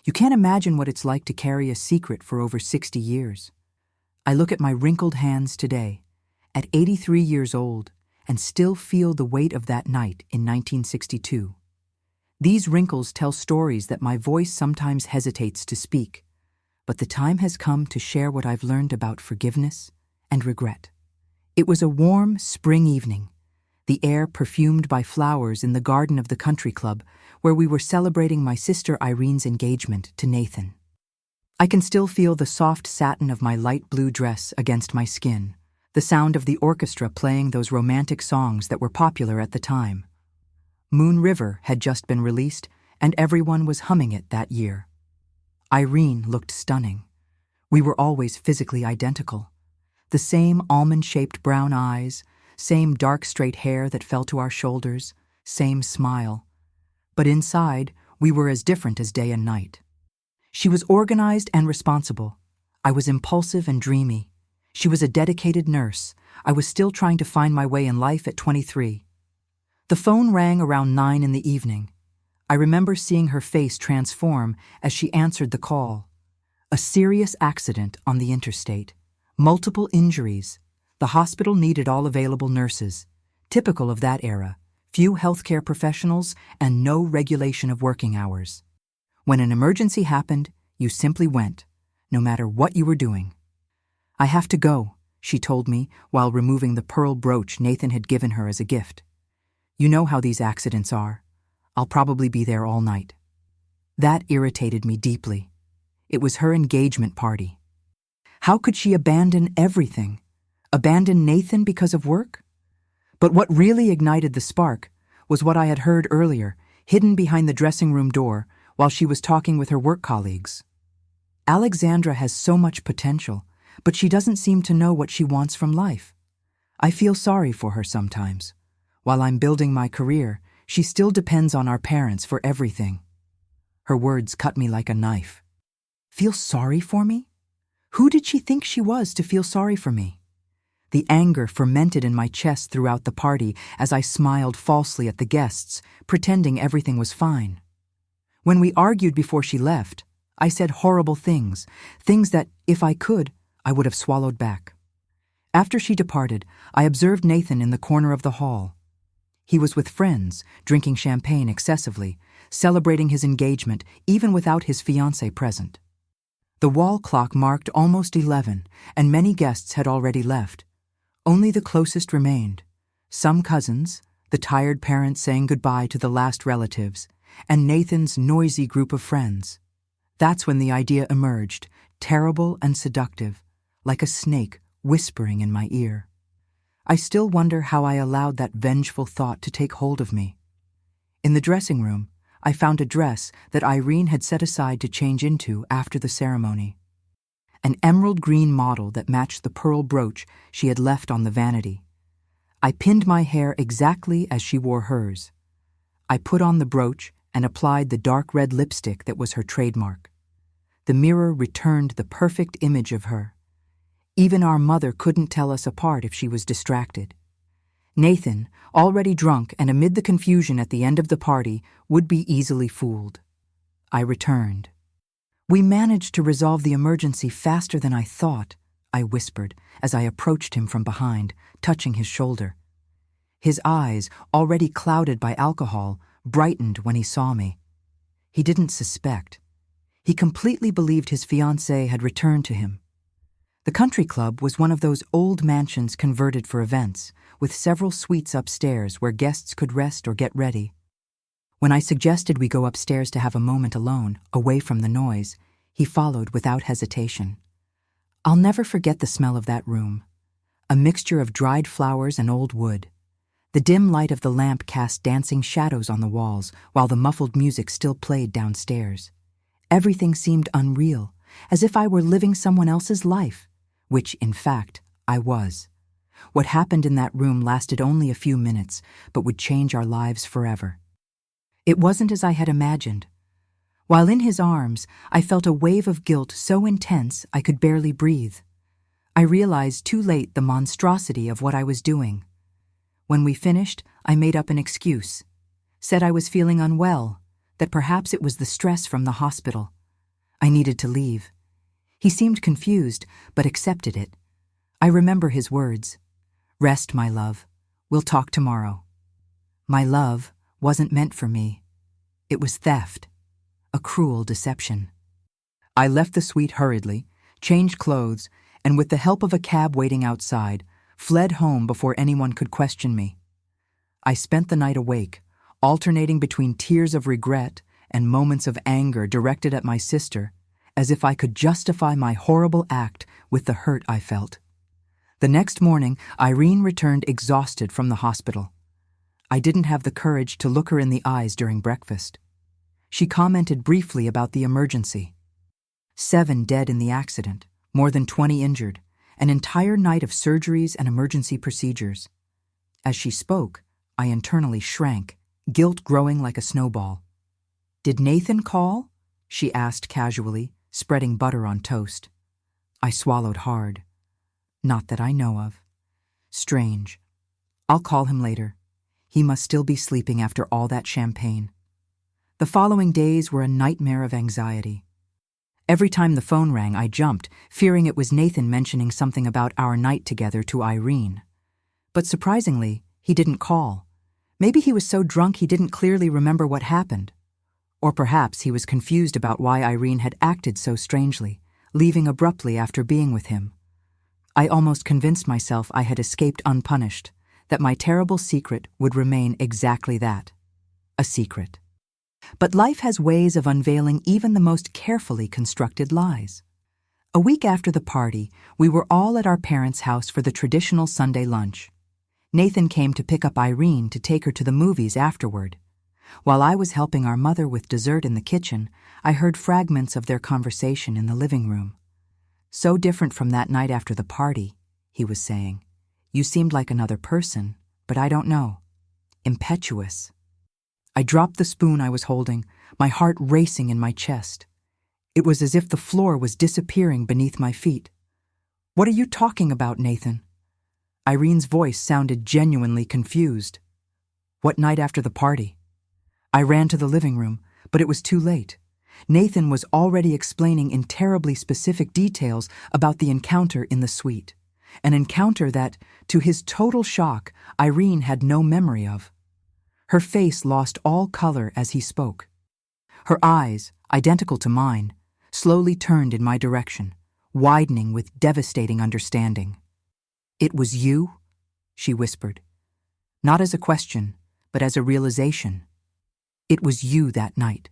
You can't imagine what it's like to carry a secret for over 60 years. I look at my wrinkled hands today, at 83 years old, and still feel the weight of that night in 1962. These wrinkles tell stories that my voice sometimes hesitates to speak, but the time has come to share what I've learned about forgiveness and regret. It was a warm spring evening, the air perfumed by flowers in the garden of the country club where we were celebrating my sister Irene's engagement to Nathan. I can still feel the soft satin of my light blue dress against my skin, the sound of the orchestra playing those romantic songs that were popular at the time. Moon River had just been released, and everyone was humming it that year. Irene looked stunning. We were always physically identical. The same almond-shaped brown eyes, same dark straight hair that fell to our shoulders, same smile. But inside, we were as different as day and night. She was organized and responsible. I was impulsive and dreamy. She was a dedicated nurse. I was still trying to find my way in life at 23. The phone rang around 9 in the evening. I remember seeing her face transform as she answered the call. A serious accident on the interstate. Multiple injuries. The hospital needed all available nurses. Typical of that era. Few healthcare professionals and no regulation of working hours. When an emergency happened, you simply went, no matter what you were doing. "I have to go," she told me while removing the pearl brooch Nathan had given her as a gift. "You know how these accidents are. I'll probably be there all night." That irritated me deeply. It was her engagement party. How could she abandon everything? Abandon Nathan because of work? But what really ignited the spark was what I had heard earlier, hidden behind the dressing room door while she was talking with her work colleagues. Alexandra has so much potential, but she doesn't seem to know what she wants from life. I feel sorry for her sometimes. While I'm building my career, she still depends on our parents for everything. Her words cut me like a knife. Feel sorry for me? Who did she think she was to feel sorry for me? The anger fermented in my chest throughout the party as I smiled falsely at the guests, pretending everything was fine. When we argued before she left, I said horrible things that, if I could, I would have swallowed back. After she departed, I observed Nathan in the corner of the hall. He was with friends, drinking champagne excessively, celebrating his engagement even without his fiancé present. The wall clock marked almost 11, and many guests had already left. Only the closest remained. Some cousins, the tired parents saying goodbye to the last relatives, and Nathan's noisy group of friends. That's when the idea emerged, terrible and seductive, like a snake whispering in my ear. I still wonder how I allowed that vengeful thought to take hold of me. In the dressing room, I found a dress that Irene had set aside to change into after the ceremony. An emerald green model that matched the pearl brooch she had left on the vanity. I pinned my hair exactly as she wore hers. I put on the brooch and applied the dark red lipstick that was her trademark. The mirror returned the perfect image of her. Even our mother couldn't tell us apart if she was distracted. Nathan, already drunk and amid the confusion at the end of the party, would be easily fooled. I returned. "We managed to resolve the emergency faster than I thought," I whispered as I approached him from behind, touching his shoulder. His eyes, already clouded by alcohol, brightened when he saw me. He didn't suspect. He completely believed his fiancée had returned to him. The country club was one of those old mansions converted for events, with several suites upstairs where guests could rest or get ready. When I suggested we go upstairs to have a moment alone, away from the noise, he followed without hesitation. I'll never forget the smell of that room. A mixture of dried flowers and old wood. The dim light of the lamp cast dancing shadows on the walls, while the muffled music still played downstairs. Everything seemed unreal, as if I were living someone else's life, which, in fact, I was. What happened in that room lasted only a few minutes, but would change our lives forever. It wasn't as I had imagined. While in his arms, I felt a wave of guilt so intense I could barely breathe. I realized too late the monstrosity of what I was doing. When we finished, I made up an excuse. Said I was feeling unwell, that perhaps it was the stress from the hospital. I needed to leave. He seemed confused, but accepted it. I remember his words. "Rest, my love. We'll talk tomorrow." My love wasn't meant for me. It was theft, a cruel deception. I left the suite hurriedly, changed clothes, and with the help of a cab waiting outside, fled home before anyone could question me. I spent the night awake, alternating between tears of regret and moments of anger directed at my sister, as if I could justify my horrible act with the hurt I felt. The next morning, Irene returned exhausted from the hospital. I didn't have the courage to look her in the eyes during breakfast. She commented briefly about the emergency. 7 dead in the accident, more than 20 injured, an entire night of surgeries and emergency procedures. As she spoke, I internally shrank, guilt growing like a snowball. "Did Nathan call?" she asked casually, spreading butter on toast. I swallowed hard. "Not that I know of." "Strange. I'll call him later. He must still be sleeping after all that champagne." The following days were a nightmare of anxiety. Every time the phone rang, I jumped, fearing it was Nathan mentioning something about our night together to Irene. But surprisingly, he didn't call. Maybe he was so drunk he didn't clearly remember what happened. Or perhaps he was confused about why Irene had acted so strangely, leaving abruptly after being with him. I almost convinced myself I had escaped unpunished, that my terrible secret would remain exactly that, a secret. But life has ways of unveiling even the most carefully constructed lies. A week after the party, we were all at our parents' house for the traditional Sunday lunch. Nathan came to pick up Irene to take her to the movies afterward. While I was helping our mother with dessert in the kitchen, I heard fragments of their conversation in the living room. "So different from that night after the party," he was saying. "You seemed like another person, but I don't know. Impetuous." I dropped the spoon I was holding, my heart racing in my chest. It was as if the floor was disappearing beneath my feet. "What are you talking about, Nathan?" Irene's voice sounded genuinely confused. "What night after the party?" I ran to the living room, but it was too late. Nathan was already explaining in terribly specific details about the encounter in the suite, an encounter that, to his total shock, Irene had no memory of. Her face lost all color as he spoke. Her eyes, identical to mine, slowly turned in my direction, widening with devastating understanding. "It was you?" she whispered. Not as a question, but as a realization. "It was you that night."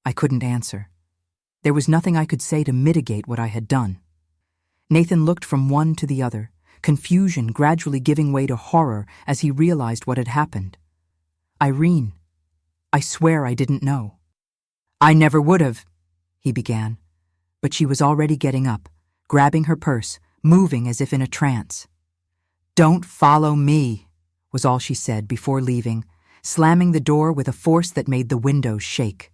I couldn't answer. There was nothing I could say to mitigate what I had done. Nathan looked from one to the other, confusion gradually giving way to horror as he realized what had happened. "Irene, I swear I didn't know." "I never would have," he began, but she was already getting up, grabbing her purse, moving as if in a trance. "Don't follow me," was all she said before leaving, slamming the door with a force that made the windows shake.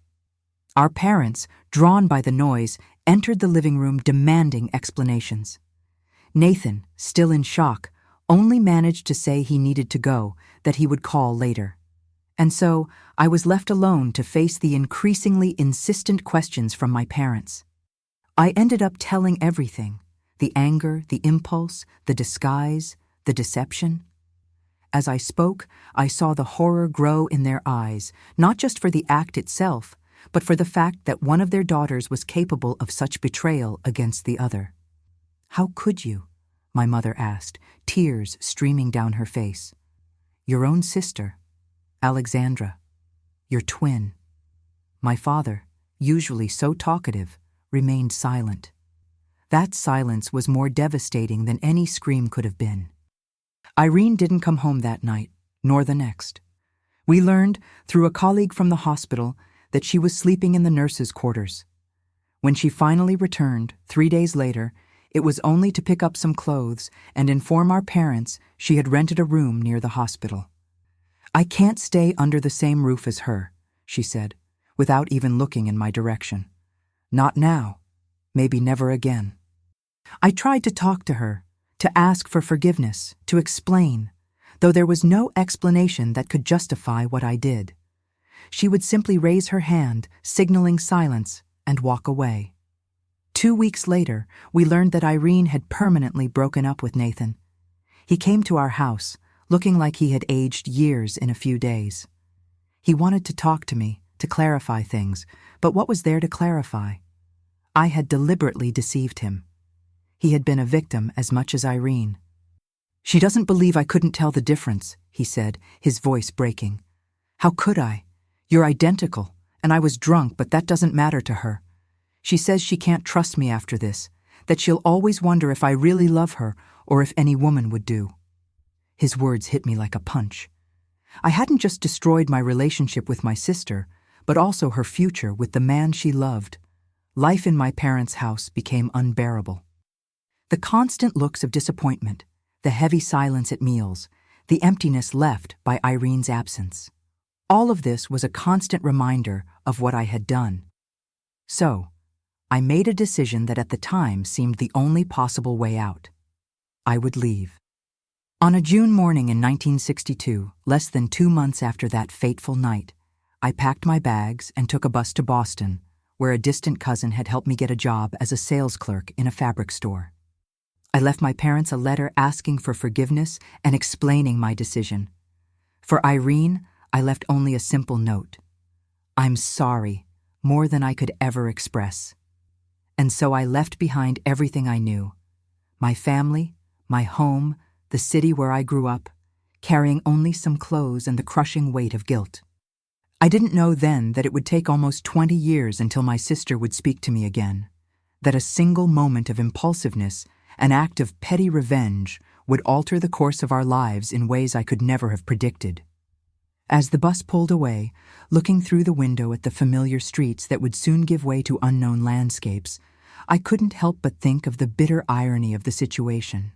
Our parents, drawn by the noise, entered the living room demanding explanations. Nathan, still in shock, only managed to say he needed to go, that he would call later. And so I was left alone to face the increasingly insistent questions from my parents. I ended up telling everything: the anger, the impulse, the disguise, the deception. As I spoke, I saw the horror grow in their eyes, not just for the act itself, but for the fact that one of their daughters was capable of such betrayal against the other. "How could you?" my mother asked, tears streaming down her face. "Your own sister, Alexandra, your twin." My father, usually so talkative, remained silent. That silence was more devastating than any scream could have been. Irene didn't come home that night, nor the next. We learned, through a colleague from the hospital, that she was sleeping in the nurses' quarters. When she finally returned, 3 days later, it was only to pick up some clothes and inform our parents she had rented a room near the hospital. "I can't stay under the same roof as her," she said, without even looking in my direction. "Not now. Maybe never again." I tried to talk to her, to ask for forgiveness, to explain, though there was no explanation that could justify what I did. She would simply raise her hand, signaling silence, and walk away. 2 weeks later, we learned that Irene had permanently broken up with Nathan. He came to our house, looking like he had aged years in a few days. He wanted to talk to me, to clarify things, but what was there to clarify? I had deliberately deceived him. He had been a victim as much as Irene. "She doesn't believe I couldn't tell the difference," he said, his voice breaking. "How could I? You're identical, and I was drunk, but that doesn't matter to her. She says she can't trust me after this, that she'll always wonder if I really love her or if any woman would do." His words hit me like a punch. I hadn't just destroyed my relationship with my sister, but also her future with the man she loved. Life in my parents' house became unbearable. The constant looks of disappointment, the heavy silence at meals, the emptiness left by Irene's absence. All of this was a constant reminder of what I had done. So, I made a decision that at the time seemed the only possible way out. I would leave. On a June morning in 1962, less than 2 months after that fateful night, I packed my bags and took a bus to Boston, where a distant cousin had helped me get a job as a sales clerk in a fabric store. I left my parents a letter asking for forgiveness and explaining my decision. For Irene, I left only a simple note. "I'm sorry, more than I could ever express." And so I left behind everything I knew. My family, my home, the city where I grew up, carrying only some clothes and the crushing weight of guilt. I didn't know then that it would take almost 20 years until my sister would speak to me again, that a single moment of impulsiveness, an act of petty revenge, would alter the course of our lives in ways I could never have predicted. As the bus pulled away, looking through the window at the familiar streets that would soon give way to unknown landscapes, I couldn't help but think of the bitter irony of the situation.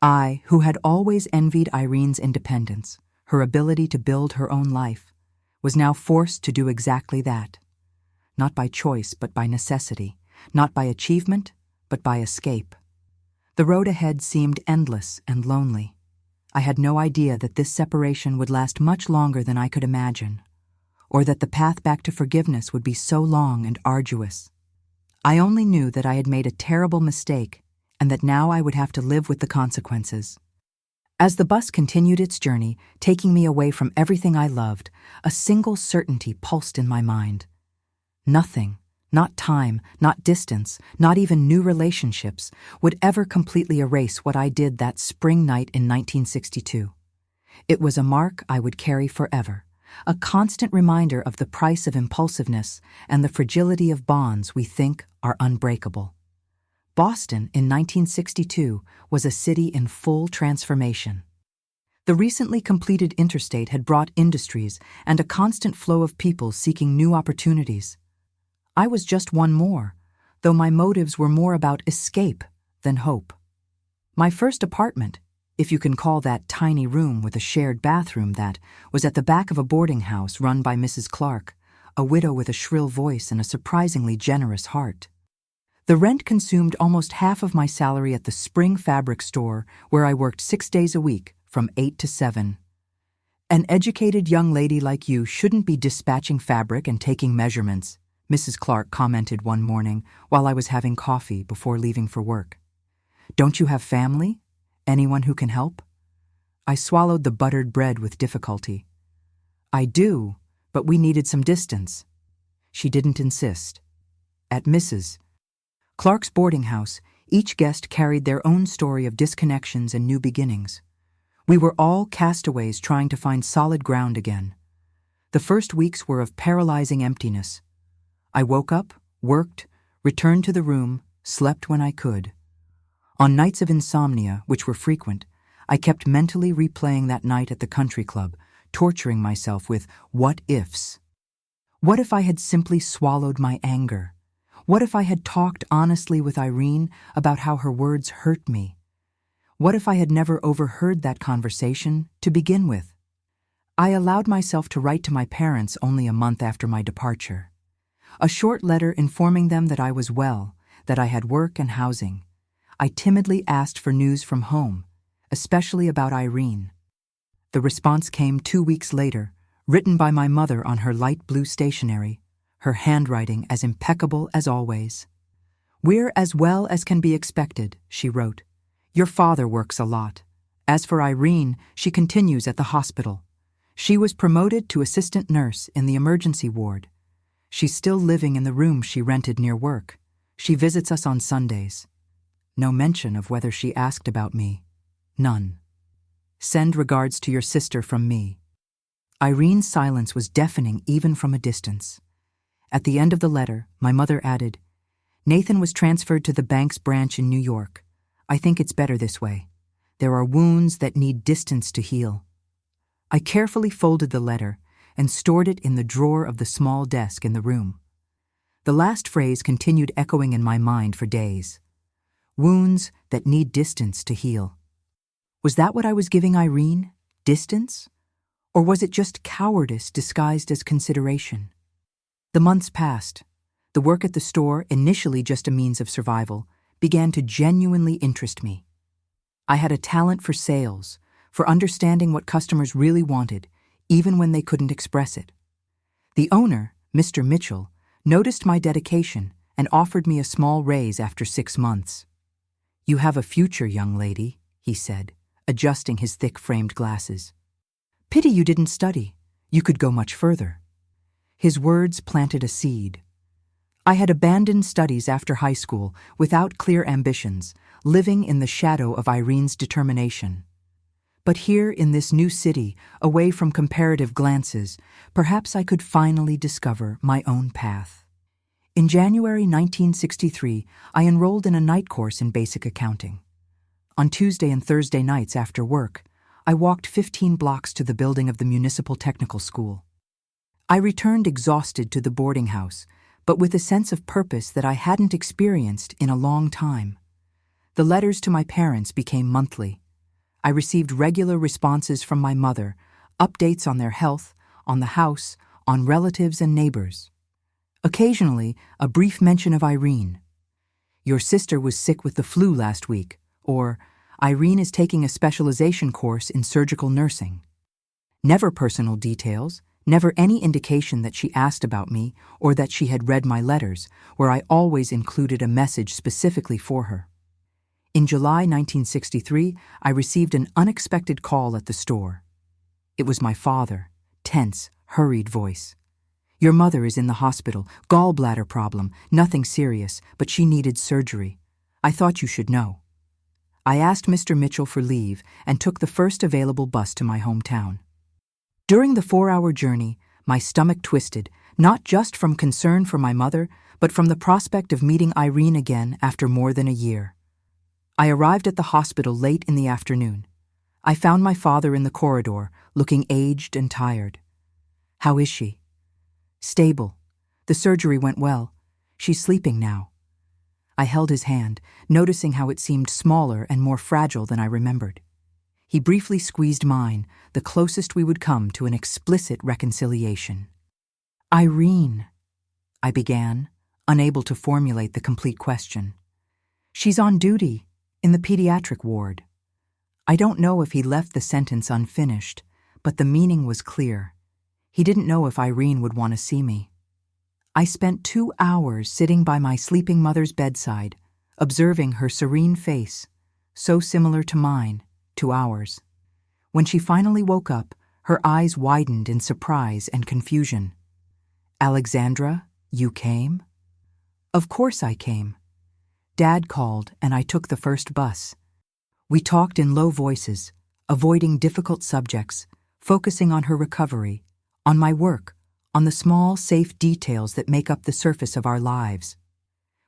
I, who had always envied Irene's independence, her ability to build her own life, was now forced to do exactly that. Not by choice, but by necessity. Not by achievement, but by escape. The road ahead seemed endless and lonely. I had no idea that this separation would last much longer than I could imagine, or that the path back to forgiveness would be so long and arduous. I only knew that I had made a terrible mistake and that now I would have to live with the consequences. As the bus continued its journey, taking me away from everything I loved, a single certainty pulsed in my mind. Nothing, not time, not distance, not even new relationships, would ever completely erase what I did that spring night in 1962. It was a mark I would carry forever, a constant reminder of the price of impulsiveness and the fragility of bonds we think are unbreakable. Boston in 1962 was a city in full transformation. The recently completed interstate had brought industries and a constant flow of people seeking new opportunities. I was just one more, though my motives were more about escape than hope. My first apartment, if you can call that tiny room with a shared bathroom, that was at the back of a boarding house run by Mrs. Clark, a widow with a shrill voice and a surprisingly generous heart. The rent consumed almost half of my salary at the Spring Fabric store, where I worked 6 days a week, from 8 to 7. "An educated young lady like you shouldn't be dispatching fabric and taking measurements," Mrs. Clark commented one morning while I was having coffee before leaving for work. "Don't you have family? Anyone who can help?" I swallowed the buttered bread with difficulty. "I do, but we needed some distance." She didn't insist. At Mrs. Clark's boarding house, each guest carried their own story of disconnections and new beginnings. We were all castaways trying to find solid ground again. The first weeks were of paralyzing emptiness. I woke up, worked, returned to the room, slept when I could. On nights of insomnia, which were frequent, I kept mentally replaying that night at the country club, torturing myself with what-ifs. What if I had simply swallowed my anger? What if I had talked honestly with Irene about how her words hurt me? What if I had never overheard that conversation to begin with? I allowed myself to write to my parents only a month after my departure. A short letter informing them that I was well, that I had work and housing. I timidly asked for news from home, especially about Irene. The response came 2 weeks later, written by my mother on her light blue stationery, her handwriting as impeccable as always. "We're as well as can be expected," she wrote. "Your father works a lot. As for Irene, she continues at the hospital. She was promoted to assistant nurse in the emergency ward. She's still living in the room she rented near work. She visits us on Sundays." No mention of whether she asked about me. None. "Send regards to your sister from me." Irene's silence was deafening even from a distance. At the end of the letter, my mother added, "Nathan was transferred to the bank's branch in New York. I think it's better this way. There are wounds that need distance to heal." I carefully folded the letter and stored it in the drawer of the small desk in the room. The last phrase continued echoing in my mind for days. Wounds that need distance to heal. Was that what I was giving Irene? Distance? Or was it just cowardice disguised as consideration? The months passed. The work at the store, initially just a means of survival, began to genuinely interest me. I had a talent for sales, for understanding what customers really wanted, even when they couldn't express it. The owner, Mr. Mitchell, noticed my dedication and offered me a small raise after 6 months. "You have a future, young lady," he said, adjusting his thick-framed glasses. "Pity you didn't study. You could go much further." His words planted a seed. I had abandoned studies after high school without clear ambitions, living in the shadow of Irene's determination. But here in this new city, away from comparative glances, perhaps I could finally discover my own path. In January 1963, I enrolled in a night course in basic accounting. On Tuesday and Thursday nights after work, I walked 15 blocks to the building of the Municipal Technical School. I returned exhausted to the boarding house, but with a sense of purpose that I hadn't experienced in a long time. The letters to my parents became monthly. I received regular responses from my mother, updates on their health, on the house, on relatives and neighbors. Occasionally, a brief mention of Irene. "Your sister was sick with the flu last week," or "Irene is taking a specialization course in surgical nursing." Never personal details, never any indication that she asked about me or that she had read my letters, where I always included a message specifically for her. In July 1963, I received an unexpected call at the store. It was my father, tense, hurried voice. "Your mother is in the hospital, gallbladder problem, nothing serious, but she needed surgery. I thought you should know." I asked Mr. Mitchell for leave and took the first available bus to my hometown. During the 4-hour journey, my stomach twisted, not just from concern for my mother, but from the prospect of meeting Irene again after more than a year. I arrived at the hospital late in the afternoon. I found my father in the corridor, looking aged and tired. "How is she?" "Stable. The surgery went well. She's sleeping now." I held his hand, noticing how it seemed smaller and more fragile than I remembered. He briefly squeezed mine, the closest we would come to an explicit reconciliation. "Irene," I began, unable to formulate the complete question. "She's on duty, in the pediatric ward." I don't know if he left the sentence unfinished, but the meaning was clear. He didn't know if Irene would want to see me. I spent 2 hours sitting by my sleeping mother's bedside, observing her serene face, so similar to mine, to ours. When she finally woke up, her eyes widened in surprise and confusion. "Alexandra, you came?" Of course I came. Dad called and I took the first bus. We talked in low voices, avoiding difficult subjects, focusing on her recovery, on my work, on the small, safe details that make up the surface of our lives.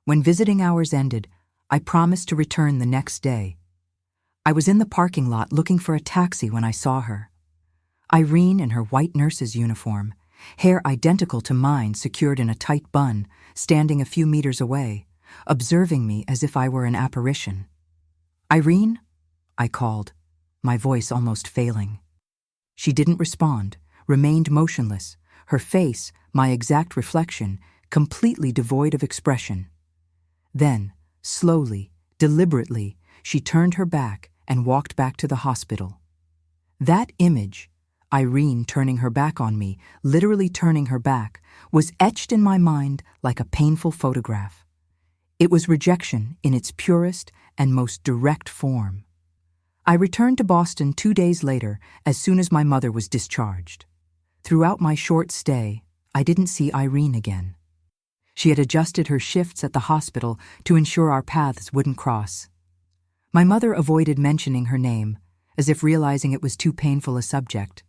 When visiting hours ended, I promised to return the next day. I was in the parking lot looking for a taxi when I saw her. Irene in her white nurse's uniform, hair identical to mine secured in a tight bun, standing a few meters away, observing me as if I were an apparition. "Irene?" I called, my voice almost failing. She didn't respond, remained motionless, her face, my exact reflection, completely devoid of expression. Then, slowly, deliberately, she turned her back and walked back to the hospital. That image, Irene turning her back on me, literally turning her back, was etched in my mind like a painful photograph. It was rejection in its purest and most direct form. I returned to Boston 2 days later as soon as my mother was discharged. Throughout my short stay, I didn't see Irene again. She had adjusted her shifts at the hospital to ensure our paths wouldn't cross. My mother avoided mentioning her name, as if realizing it was too painful a subject.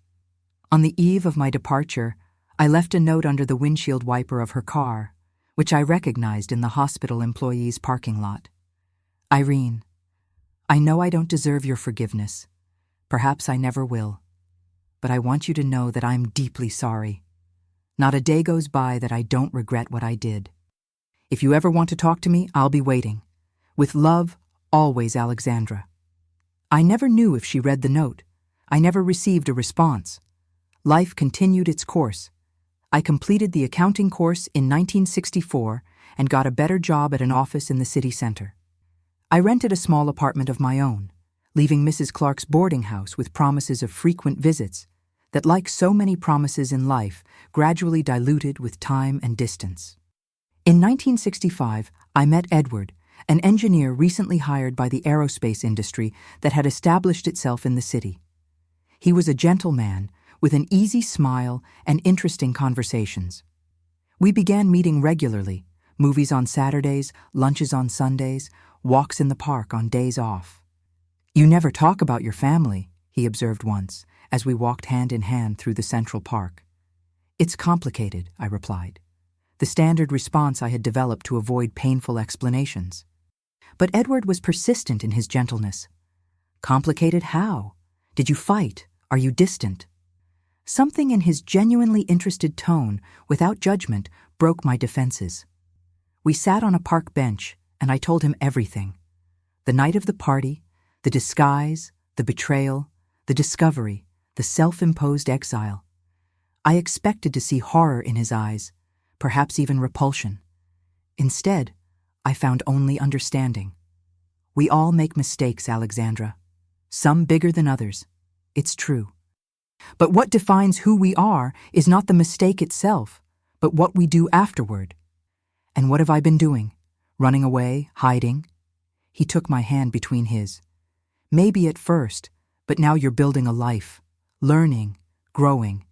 On the eve of my departure, I left a note under the windshield wiper of her car, which I recognized in the hospital employee's parking lot. Irene, I know I don't deserve your forgiveness. Perhaps I never will. But I want you to know that I'm deeply sorry. Not a day goes by that I don't regret what I did. If you ever want to talk to me, I'll be waiting. With love, always, Alexandra. I never knew if she read the note. I never received a response. Life continued its course. I completed the accounting course in 1964 and got a better job at an office in the city center. I rented a small apartment of my own, leaving Mrs. Clark's boarding house with promises of frequent visits that, like so many promises in life, gradually diluted with time and distance. In 1965, I met Edward, an engineer recently hired by the aerospace industry that had established itself in the city. He was a gentle man with an easy smile and interesting conversations. We began meeting regularly, movies on Saturdays, lunches on Sundays, walks in the park on days off. You never talk about your family, he observed once, as we walked hand in hand through the Central Park. It's complicated, I replied, the standard response I had developed to avoid painful explanations. But Edward was persistent in his gentleness. Complicated how? Did you fight? Are you distant? Something in his genuinely interested tone, without judgment, broke my defenses. We sat on a park bench, and I told him everything. The night of the party, the disguise, the betrayal, the discovery, the self-imposed exile. I expected to see horror in his eyes, perhaps even repulsion. Instead, I found only understanding. We all make mistakes, Alexandra. Some bigger than others. It's true. But what defines who we are is not the mistake itself, but what we do afterward. And what have I been doing? Running away, hiding? He took my hand between his. Maybe at first, but now you're building a life, learning, growing.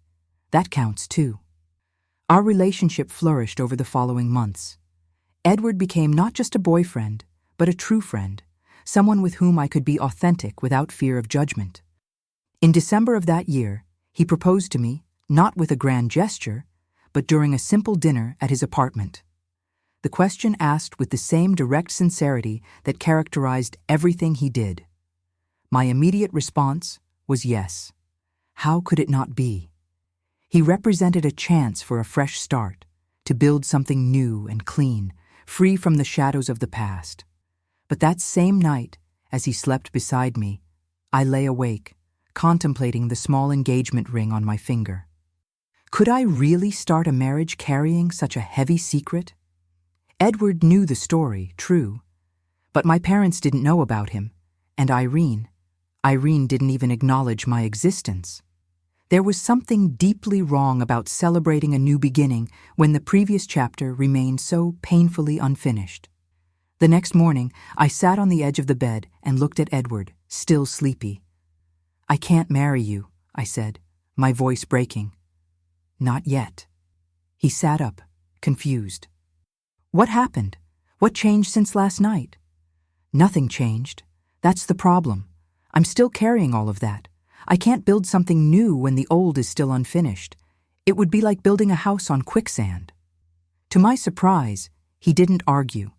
That counts too. Our relationship flourished over the following months. Edward became not just a boyfriend, but a true friend, someone with whom I could be authentic without fear of judgment. In December of that year, he proposed to me, not with a grand gesture, but during a simple dinner at his apartment. The question asked with the same direct sincerity that characterized everything he did. My immediate response was yes. How could it not be? He represented a chance for a fresh start, to build something new and clean, free from the shadows of the past. But that same night, as he slept beside me, I lay awake, contemplating the small engagement ring on my finger. Could I really start a marriage carrying such a heavy secret? Edward knew the story, true, but my parents didn't know about him, and Irene didn't even acknowledge my existence. There was something deeply wrong about celebrating a new beginning when the previous chapter remained so painfully unfinished. The next morning, I sat on the edge of the bed and looked at Edward, still sleepy. I can't marry you, I said, my voice breaking. Not yet. He sat up, confused. What happened? What changed since last night? Nothing changed. That's the problem. I'm still carrying all of that. I can't build something new when the old is still unfinished. It would be like building a house on quicksand. To my surprise, he didn't argue.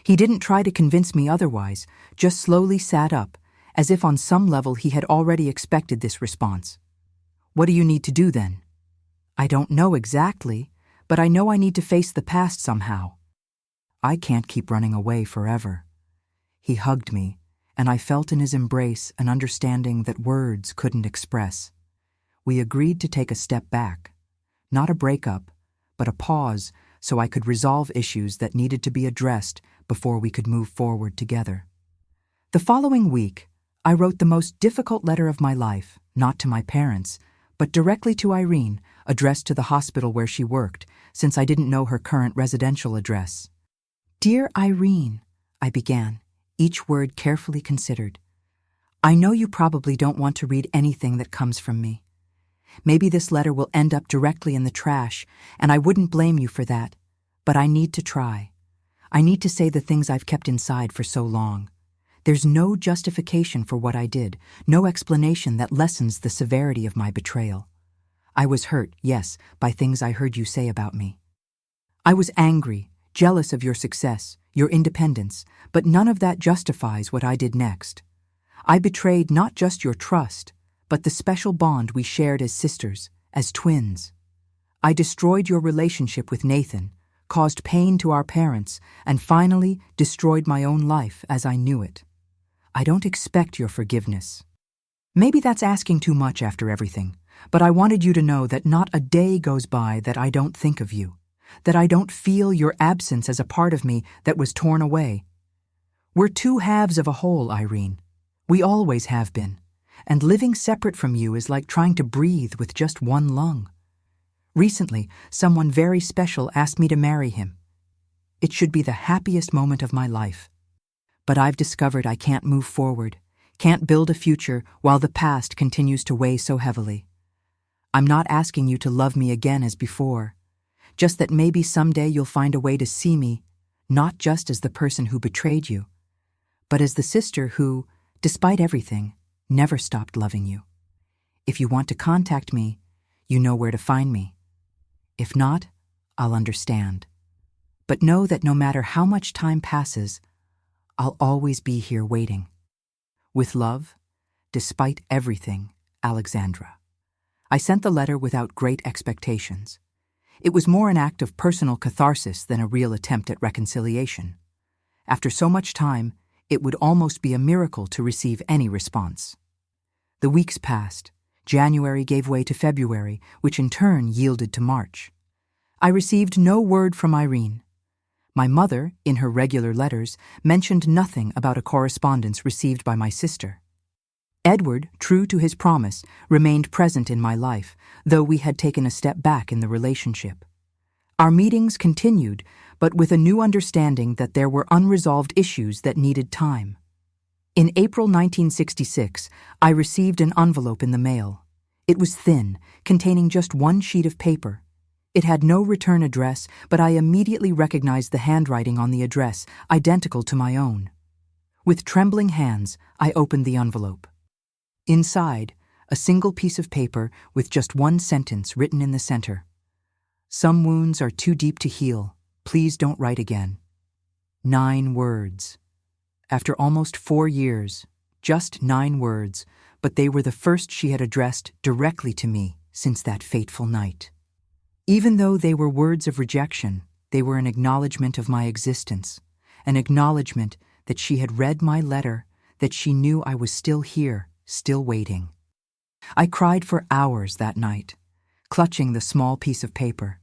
He didn't try to convince me otherwise, just slowly sat up, as if on some level he had already expected this response. What do you need to do then? I don't know exactly, but I know I need to face the past somehow. I can't keep running away forever. He hugged me, and I felt in his embrace an understanding that words couldn't express. We agreed to take a step back, not a breakup, but a pause so I could resolve issues that needed to be addressed before we could move forward together. The following week, I wrote the most difficult letter of my life, not to my parents, but directly to Irene, addressed to the hospital where she worked, since I didn't know her current residential address. Dear Irene, I began, each word carefully considered. I know you probably don't want to read anything that comes from me. Maybe this letter will end up directly in the trash, and I wouldn't blame you for that, but I need to try. I need to say the things I've kept inside for so long. There's no justification for what I did, no explanation that lessens the severity of my betrayal. I was hurt, yes, by things I heard you say about me. I was angry, jealous of your success, your independence, but none of that justifies what I did next. I betrayed not just your trust, but the special bond we shared as sisters, as twins. I destroyed your relationship with Nathan, caused pain to our parents, and finally destroyed my own life as I knew it. I don't expect your forgiveness. Maybe that's asking too much after everything, but I wanted you to know that not a day goes by that I don't think of you, that I don't feel your absence as a part of me that was torn away. We're two halves of a whole, Irene. We always have been, and living separate from you is like trying to breathe with just one lung. Recently, someone very special asked me to marry him. It should be the happiest moment of my life. But I've discovered I can't move forward, can't build a future while the past continues to weigh so heavily. I'm not asking you to love me again as before, just that maybe someday you'll find a way to see me, not just as the person who betrayed you, but as the sister who, despite everything, never stopped loving you. If you want to contact me, you know where to find me. If not, I'll understand. But know that no matter how much time passes, I'll always be here waiting. With love, despite everything, Alexandra. I sent the letter without great expectations. It was more an act of personal catharsis than a real attempt at reconciliation. After so much time, it would almost be a miracle to receive any response. The weeks passed. January gave way to February, which in turn yielded to March. I received no word from Irene. My mother, in her regular letters, mentioned nothing about a correspondence received by my sister. Edward, true to his promise, remained present in my life, though we had taken a step back in the relationship. Our meetings continued, but with a new understanding that there were unresolved issues that needed time. In April 1966, I received an envelope in the mail. It was thin, containing just one sheet of paper. It had no return address, but I immediately recognized the handwriting on the address, identical to my own. With trembling hands, I opened the envelope. Inside, a single piece of paper with just one sentence written in the center. Some wounds are too deep to heal. Please don't write again. 9 words. After almost 4 years, just 9 words, but they were the first she had addressed directly to me since that fateful night. Even though they were words of rejection, they were an acknowledgement of my existence, an acknowledgement that she had read my letter, that she knew I was still here, still waiting. I cried for hours that night, clutching the small piece of paper.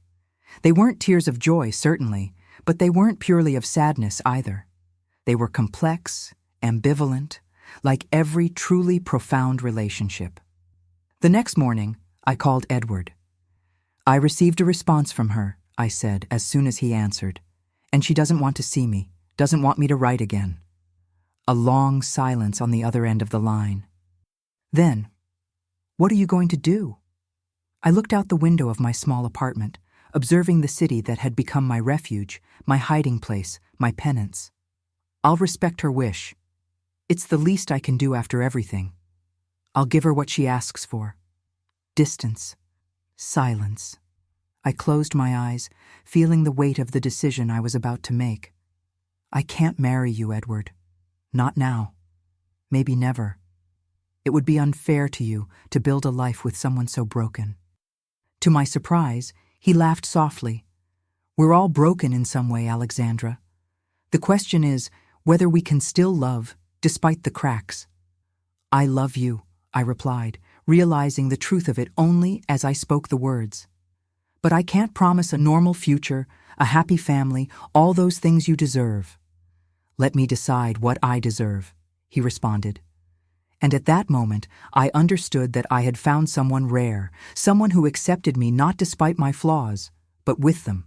They weren't tears of joy, certainly, but they weren't purely of sadness either. They were complex, ambivalent, like every truly profound relationship. The next morning, I called Edward. I received a response from her, I said as soon as he answered, and she doesn't want to see me, doesn't want me to write again. A long silence on the other end of the line. Then, what are you going to do? I looked out the window of my small apartment, observing the city that had become my refuge, my hiding place, my penance. I'll respect her wish. It's the least I can do after everything. I'll give her what she asks for. Distance. Silence. I closed my eyes, feeling the weight of the decision I was about to make. I can't marry you, Edward. Not now. Maybe never. It would be unfair to you to build a life with someone so broken. To my surprise, he laughed softly. We're all broken in some way, Alexandra. The question is whether we can still love, despite the cracks. I love you, I replied, realizing the truth of it only as I spoke the words. But I can't promise a normal future, a happy family, all those things you deserve. Let me decide what I deserve, he responded. And at that moment, I understood that I had found someone rare, someone who accepted me not despite my flaws, but with them.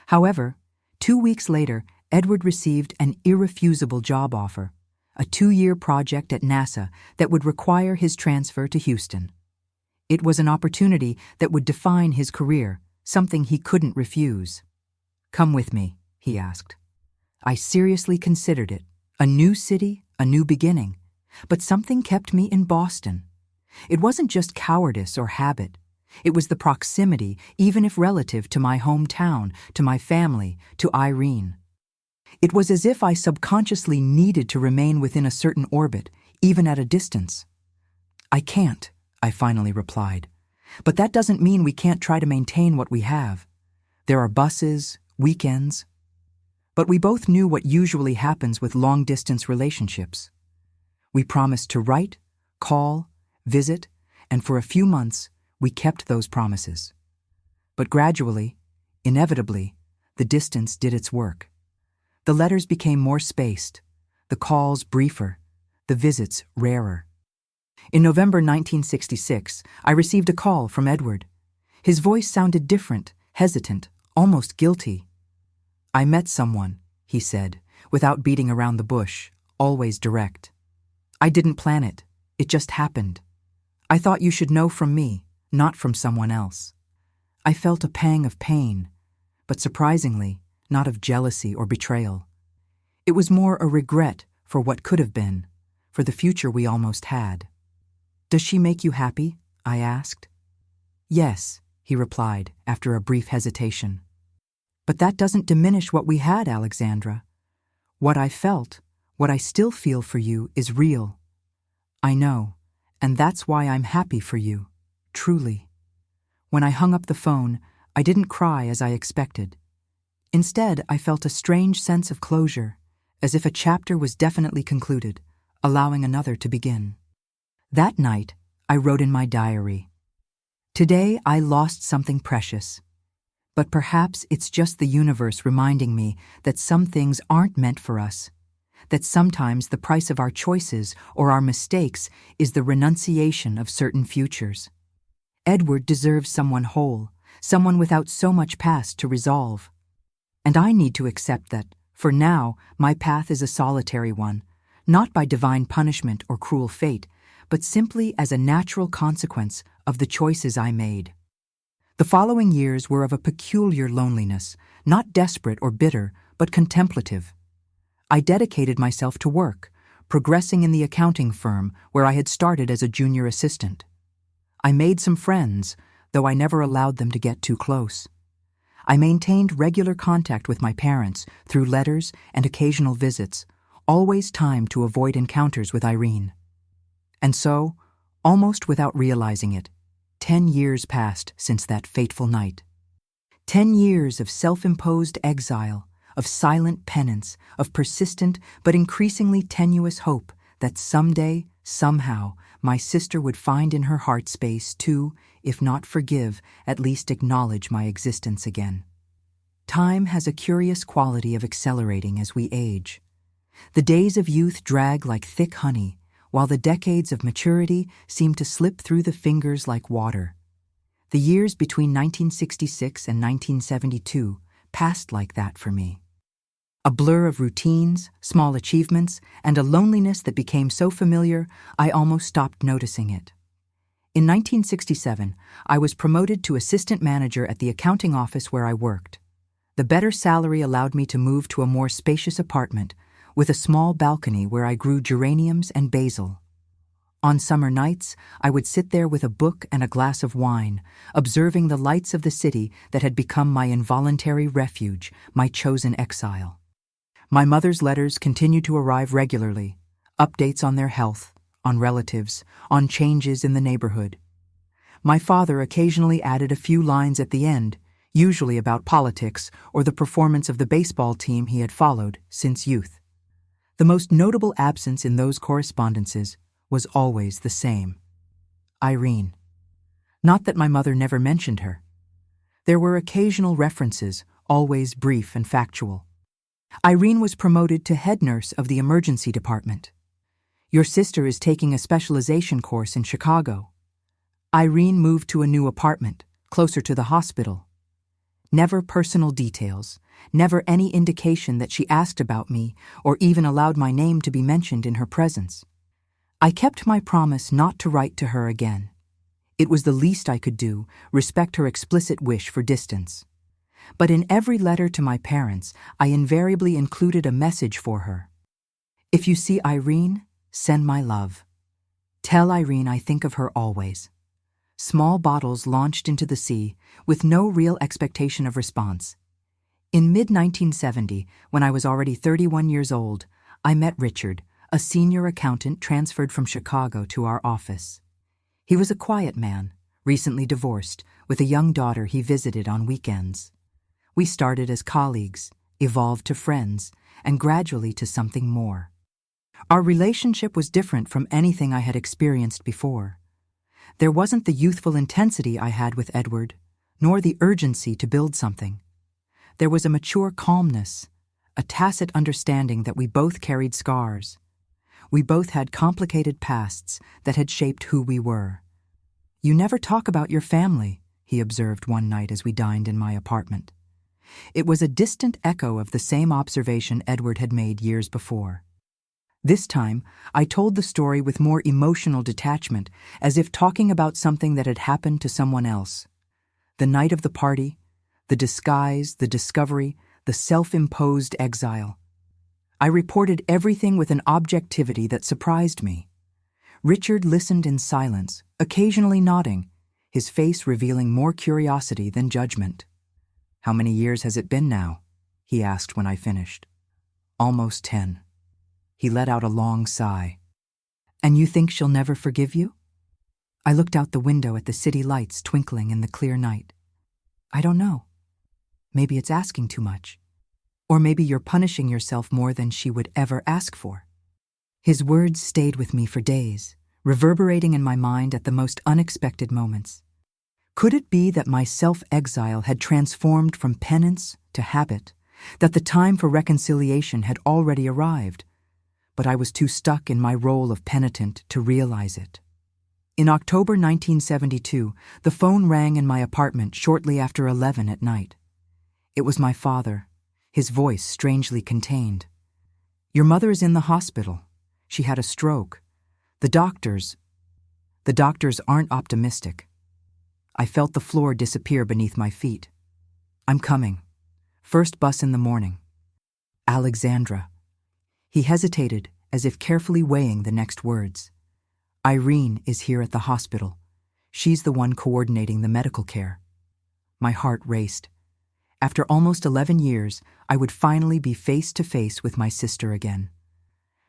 However, 2 weeks later, Edward received an irrefusable job offer, a 2-year project at NASA that would require his transfer to Houston. It was an opportunity that would define his career, something he couldn't refuse. "Come with me," he asked. I seriously considered it. A new city, a new beginning. But something kept me in Boston. It wasn't just cowardice or habit. It was the proximity, even if relative, to my hometown, to my family, to Irene. It was as if I subconsciously needed to remain within a certain orbit, even at a distance. "I can't," I finally replied. "But that doesn't mean we can't try to maintain what we have. There are buses, weekends." But we both knew what usually happens with long-distance relationships. We promised to write, call, visit, and for a few months, we kept those promises. But gradually, inevitably, the distance did its work. The letters became more spaced, the calls briefer, the visits rarer. In November 1966, I received a call from Edward. His voice sounded different, hesitant, almost guilty. "I met someone," he said, without beating around the bush, always direct. "I didn't plan it. It just happened. I thought you should know from me, not from someone else." I felt a pang of pain, but surprisingly, not of jealousy or betrayal. It was more a regret for what could have been, for the future we almost had. "Does she make you happy?" I asked. "Yes," he replied after a brief hesitation. "But that doesn't diminish what we had, Alexandra. What I felt, what I still feel for you is real. I know, and that's why I'm happy for you, truly." When I hung up the phone, I didn't cry as I expected. Instead, I felt a strange sense of closure, as if a chapter was definitely concluded, allowing another to begin. That night, I wrote in my diary, "Today I lost something precious. But perhaps it's just the universe reminding me that some things aren't meant for us, that sometimes the price of our choices or our mistakes is the renunciation of certain futures. Edward deserves someone whole, someone without so much past to resolve. And I need to accept that, for now, my path is a solitary one, not by divine punishment or cruel fate, but simply as a natural consequence of the choices I made." The following years were of a peculiar loneliness, not desperate or bitter, but contemplative. I dedicated myself to work, progressing in the accounting firm where I had started as a junior assistant. I made some friends, though I never allowed them to get too close. I maintained regular contact with my parents through letters and occasional visits, always timed to avoid encounters with Irene. And so, almost without realizing it, 10 years passed since that fateful night. 10 years of self-imposed exile, of silent penance, of persistent but increasingly tenuous hope that someday, somehow, my sister would find in her heart space to, if not forgive, at least acknowledge my existence again. Time has a curious quality of accelerating as we age. The days of youth drag like thick honey, while the decades of maturity seem to slip through the fingers like water. The years between 1966 and 1972 passed like that for me. A blur of routines, small achievements, and a loneliness that became so familiar I almost stopped noticing it. In 1967, I was promoted to assistant manager at the accounting office where I worked. The better salary allowed me to move to a more spacious apartment, with a small balcony where I grew geraniums and basil. On summer nights, I would sit there with a book and a glass of wine, observing the lights of the city that had become my involuntary refuge, my chosen exile. My mother's letters continued to arrive regularly, updates on their health, on relatives, on changes in the neighborhood. My father occasionally added a few lines at the end, usually about politics or the performance of the baseball team he had followed since youth. The most notable absence in those correspondences was always the same: Irene. Not that my mother never mentioned her. There were occasional references, always brief and factual. Irene was promoted to head nurse of the emergency department. Your sister is taking a specialization course in Chicago. Irene moved to a new apartment, closer to the hospital. Never personal details, never any indication that she asked about me or even allowed my name to be mentioned in her presence. I kept my promise not to write to her again. It was the least I could do, respect her explicit wish for distance. But in every letter to my parents, I invariably included a message for her. If you see Irene, send my love. Tell Irene I think of her always. Small bottles launched into the sea with no real expectation of response. In mid-1970, when I was already 31 years old, I met Richard, a senior accountant transferred from Chicago to our office. He was a quiet man, recently divorced, with a young daughter he visited on weekends. We started as colleagues, evolved to friends, and gradually to something more. Our relationship was different from anything I had experienced before. There wasn't the youthful intensity I had with Edward, nor the urgency to build something. There was a mature calmness, a tacit understanding that we both carried scars. We both had complicated pasts that had shaped who we were. "You never talk about your family," he observed one night as we dined in my apartment. It was a distant echo of the same observation Edward had made years before. This time, I told the story with more emotional detachment, as if talking about something that had happened to someone else. The night of the party, the disguise, the discovery, the self-imposed exile. I reported everything with an objectivity that surprised me. Richard listened in silence, occasionally nodding, his face revealing more curiosity than judgment. "How many years has it been now?" he asked when I finished. "Almost 10. He let out a long sigh. "And you think she'll never forgive you?" I looked out the window at the city lights twinkling in the clear night. "I don't know. Maybe it's asking too much. Or maybe you're punishing yourself more than she would ever ask for." His words stayed with me for days, reverberating in my mind at the most unexpected moments. Could it be that my self-exile had transformed from penance to habit, that the time for reconciliation had already arrived? But I was too stuck in my role of penitent to realize it. In October 1972, the phone rang in my apartment shortly after 11 at night. It was my father, his voice strangely contained. "Your mother is in the hospital. She had a stroke. The doctors aren't optimistic." I felt the floor disappear beneath my feet. "I'm coming. First bus in the morning. Alexandra." He hesitated, as if carefully weighing the next words. "Irene is here at the hospital. She's the one coordinating the medical care." My heart raced. After almost 11 years, I would finally be face to face with my sister again.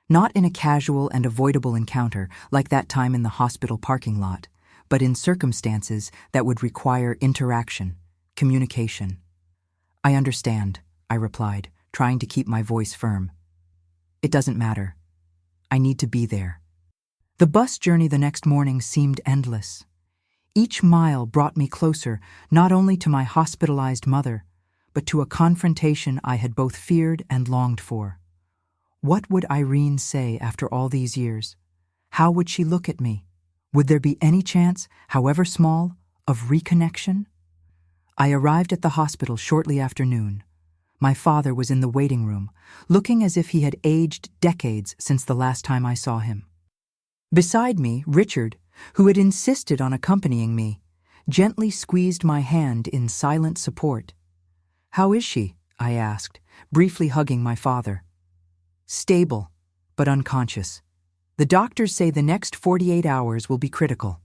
Not in a casual and avoidable encounter like that time in the hospital parking lot, but in circumstances that would require interaction, communication. "I understand," I replied, trying to keep my voice firm. "It doesn't matter. I need to be there." The bus journey the next morning seemed endless. Each mile brought me closer not only to my hospitalized mother, but to a confrontation I had both feared and longed for. What would Irene say after all these years? How would she look at me? Would there be any chance, however small, of reconnection? I arrived at the hospital shortly after noon. My father was in the waiting room, looking as if he had aged decades since the last time I saw him. Beside me, Richard, who had insisted on accompanying me, gently squeezed my hand in silent support. "How is she?" I asked, briefly hugging my father. "Stable, but unconscious. The doctors say the next 48 hours will be critical."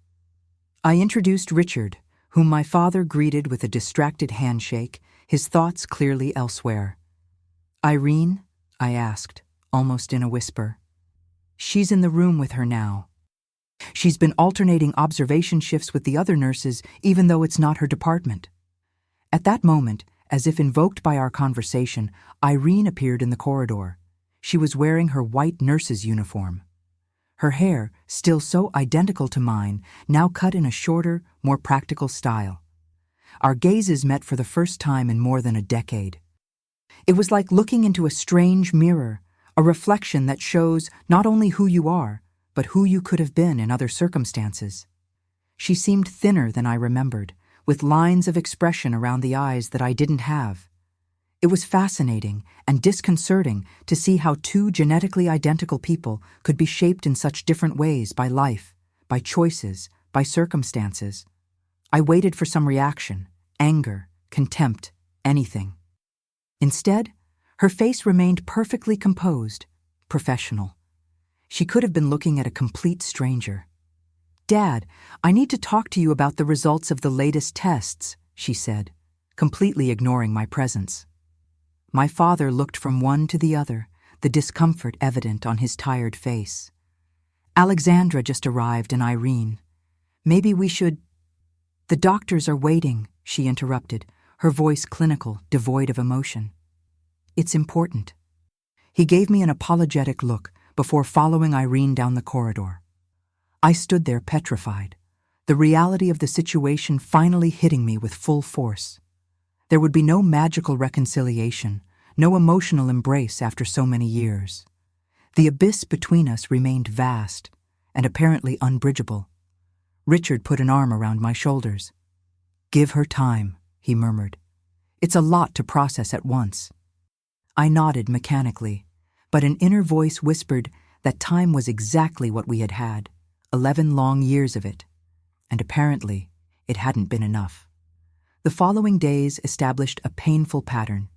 I introduced Richard, whom my father greeted with a distracted handshake, his thoughts clearly elsewhere. "Irene?" I asked, almost in a whisper. "She's in the room with her now. She's been alternating observation shifts with the other nurses, even though it's not her department." At that moment, as if invoked by our conversation, Irene appeared in the corridor. She was wearing her white nurse's uniform. Her hair, still so identical to mine, now cut in a shorter, more practical style. Our gazes met for the first time in more than a decade. It was like looking into a strange mirror, a reflection that shows not only who you are, but who you could have been in other circumstances. She seemed thinner than I remembered, with lines of expression around the eyes that I didn't have. It was fascinating and disconcerting to see how two genetically identical people could be shaped in such different ways by life, by choices, by circumstances. I waited for some reaction, anger, contempt, anything. Instead, her face remained perfectly composed, professional. She could have been looking at a complete stranger. "Dad, I need to talk to you about the results of the latest tests," she said, completely ignoring my presence. My father looked from one to the other, the discomfort evident on his tired face. "Alexandra just arrived and Irene. Maybe we should—" "The doctors are waiting," she interrupted, her voice clinical, devoid of emotion. "It's important." He gave me an apologetic look before following Irene down the corridor. I stood there petrified, the reality of the situation finally hitting me with full force. There would be no magical reconciliation, no emotional embrace after so many years. The abyss between us remained vast and apparently unbridgeable. Richard put an arm around my shoulders. "Give her time," he murmured. "It's a lot to process at once." I nodded mechanically, but an inner voice whispered that time was exactly what we had had, 11 long years of it, and apparently it hadn't been enough. The following days established a painful pattern.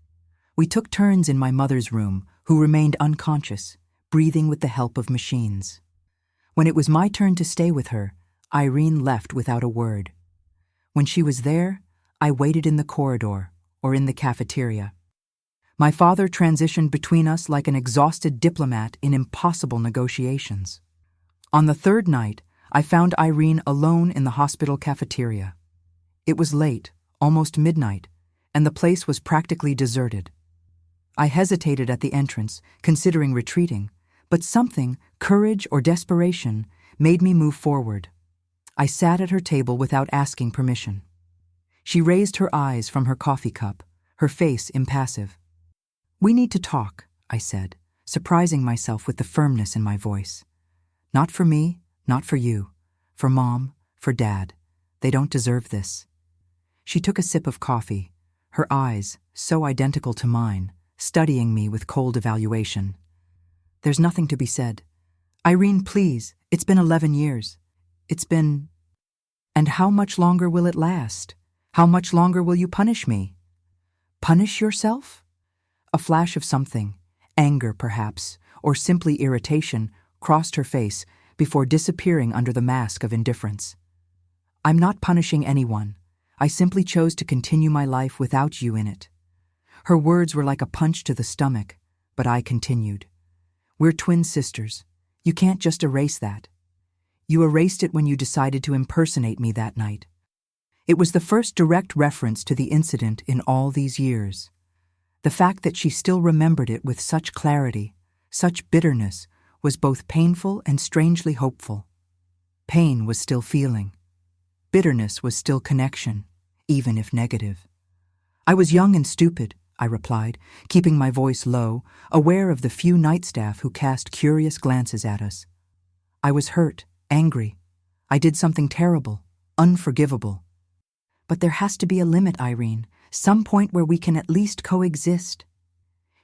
We took turns in my mother's room, who remained unconscious, breathing with the help of machines. When it was my turn to stay with her, Irene left without a word. When she was there, I waited in the corridor or in the cafeteria. My father transitioned between us like an exhausted diplomat in impossible negotiations. On the third night, I found Irene alone in the hospital cafeteria. It was late, almost midnight, and the place was practically deserted. I hesitated at the entrance, considering retreating, but something, courage or desperation, made me move forward. I sat at her table without asking permission. She raised her eyes from her coffee cup, her face impassive. "We need to talk," I said, surprising myself with the firmness in my voice. "Not for me, not for you. For Mom, for Dad. They don't deserve this." She took a sip of coffee, her eyes, so identical to mine, studying me with cold evaluation. "There's nothing to be said. Irene, please, it's been 11 years. It's been—" "And how much longer will it last? How much longer will you punish me?" "Punish yourself?" A flash of something, anger perhaps, or simply irritation, crossed her face before disappearing under the mask of indifference. "I'm not punishing anyone. I simply chose to continue my life without you in it." Her words were like a punch to the stomach, but I continued. "We're twin sisters. You can't just erase that. You erased it when you decided to impersonate me that night." It was the first direct reference to the incident in all these years. The fact that she still remembered it with such clarity, such bitterness, was both painful and strangely hopeful. Pain was still feeling. Bitterness was still connection, even if negative. "I was young and stupid," I replied, keeping my voice low, aware of the few night staff who cast curious glances at us. "I was hurt, angry. I did something terrible, unforgivable. But there has to be a limit, Irene, some point where we can at least coexist."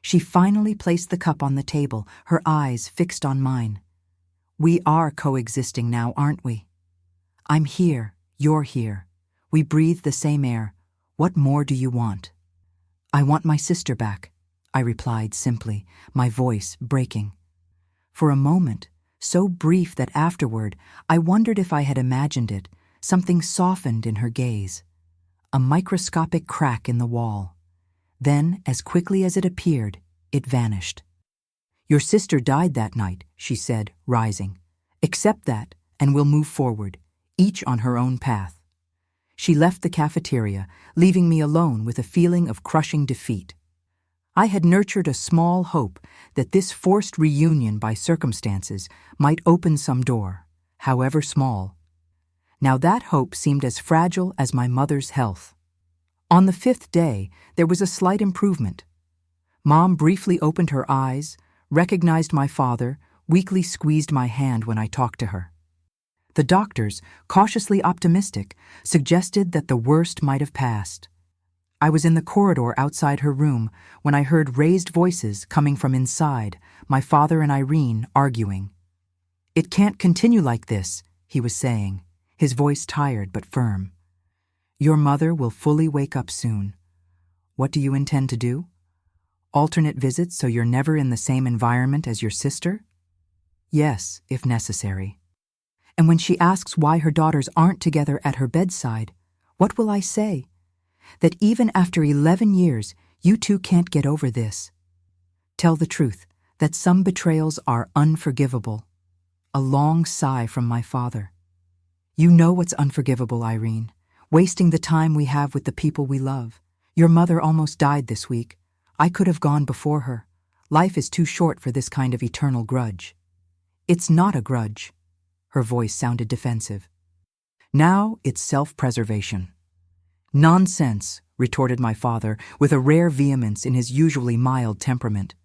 She finally placed the cup on the table, her eyes fixed on mine. "We are coexisting now, aren't we? I'm here, you're here. We breathe the same air. What more do you want?" "I want my sister back," I replied simply, my voice breaking. For a moment, so brief that afterward I wondered if I had imagined it, something softened in her gaze. A microscopic crack in the wall. Then, as quickly as it appeared, it vanished. "Your sister died that night," she said, rising. "Accept that, and we'll move forward, each on her own path." She left the cafeteria, leaving me alone with a feeling of crushing defeat. I had nurtured a small hope that this forced reunion by circumstances might open some door, however small. Now that hope seemed as fragile as my mother's health. On the 5th day, there was a slight improvement. Mom briefly opened her eyes, recognized my father, weakly squeezed my hand when I talked to her. The doctors, cautiously optimistic, suggested that the worst might have passed. I was in the corridor outside her room when I heard raised voices coming from inside, my father and Irene arguing. "It can't continue like this," he was saying, his voice tired but firm. "Your mother will fully wake up soon. What do you intend to do? Alternate visits so you're never in the same environment as your sister?" "Yes, if necessary." "And when she asks why her daughters aren't together at her bedside, what will I say? That even after 11 years, you two can't get over this? Tell the truth, that some betrayals are unforgivable." A long sigh from my father. "You know what's unforgivable, Irene. Wasting the time we have with the people we love. Your mother almost died this week. I could have gone before her. Life is too short for this kind of eternal grudge." "It's not a grudge." Her voice sounded defensive. "Now it's self-preservation." "Nonsense," retorted my father with a rare vehemence in his usually mild temperament.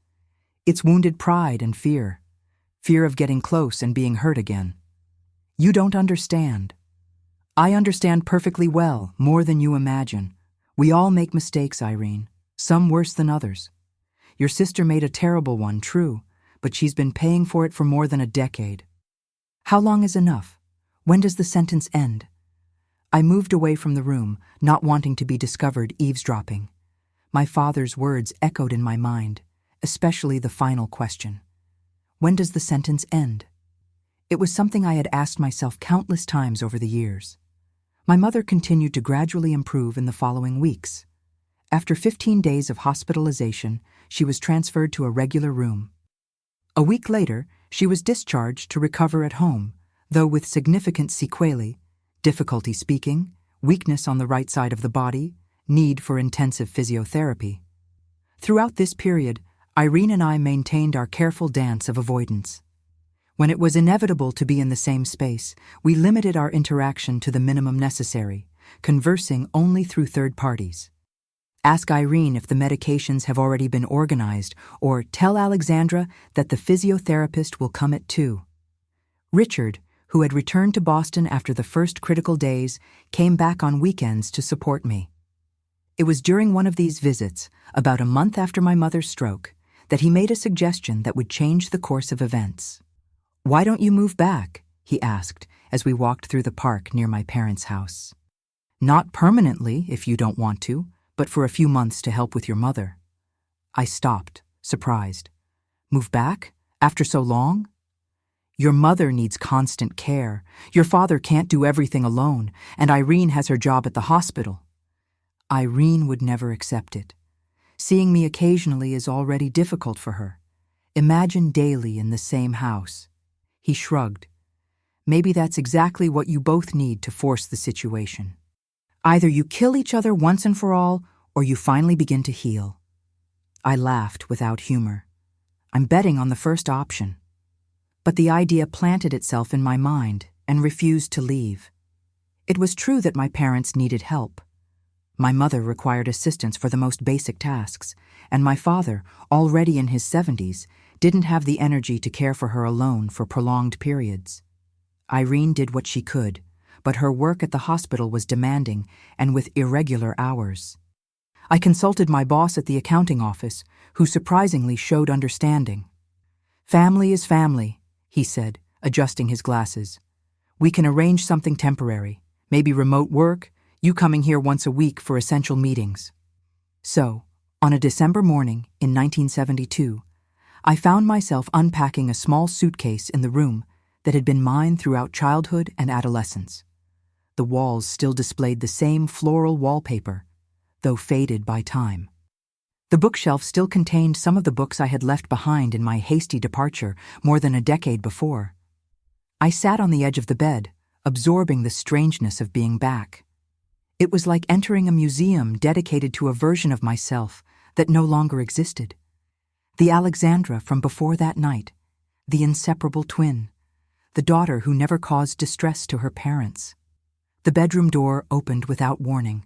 "It's wounded pride and fear. Fear of getting close and being hurt again. You don't understand." "I understand perfectly well, more than you imagine. We all make mistakes, Irene, some worse than others. Your sister made a terrible one, true, but she's been paying for it for more than a decade. How long is enough? When does the sentence end?" I moved away from the room, not wanting to be discovered eavesdropping. My father's words echoed in my mind, especially the final question. When does the sentence end? It was something I had asked myself countless times over the years. My mother continued to gradually improve in the following weeks. After 15 days of hospitalization, she was transferred to a regular room. A week later, she was discharged to recover at home, though with significant sequelae, difficulty speaking, weakness on the right side of the body, need for intensive physiotherapy. Throughout this period, Irene and I maintained our careful dance of avoidance. When it was inevitable to be in the same space, we limited our interaction to the minimum necessary, conversing only through third parties. Ask Irene if the medications have already been organized, or tell Alexandra that the physiotherapist will come at 2. Richard, who had returned to Boston after the first critical days, came back on weekends to support me. It was during one of these visits, about a month after my mother's stroke, that he made a suggestion that would change the course of events. "Why don't you move back?" he asked as we walked through the park near my parents' house. "Not permanently, if you don't want to, but for a few months to help with your mother." I stopped, surprised. "Move back? After so long?" "Your mother needs constant care. Your father can't do everything alone, and Irene has her job at the hospital." Irene would never accept it. Seeing me occasionally is already difficult for her. Imagine daily in the same house. He shrugged. "Maybe that's exactly what you both need to force the situation. Either you kill each other once and for all, or you finally begin to heal." I laughed without humor. "I'm betting on the first option." But the idea planted itself in my mind and refused to leave. It was true that my parents needed help. My mother required assistance for the most basic tasks, and my father, already in his 70s, didn't have the energy to care for her alone for prolonged periods. Irene did what she could, but her work at the hospital was demanding and with irregular hours. I consulted my boss at the accounting office, who surprisingly showed understanding. "Family is family," he said, adjusting his glasses. "We can arrange something temporary, maybe remote work, you coming here once a week for essential meetings." So, on a December morning in 1972, I found myself unpacking a small suitcase in the room that had been mine throughout childhood and adolescence. The walls still displayed the same floral wallpaper, though faded by time. The bookshelf still contained some of the books I had left behind in my hasty departure more than a decade before. I sat on the edge of the bed, absorbing the strangeness of being back. It was like entering a museum dedicated to a version of myself that no longer existed. The Alexandra from before that night, the inseparable twin, the daughter who never caused distress to her parents. The bedroom door opened without warning.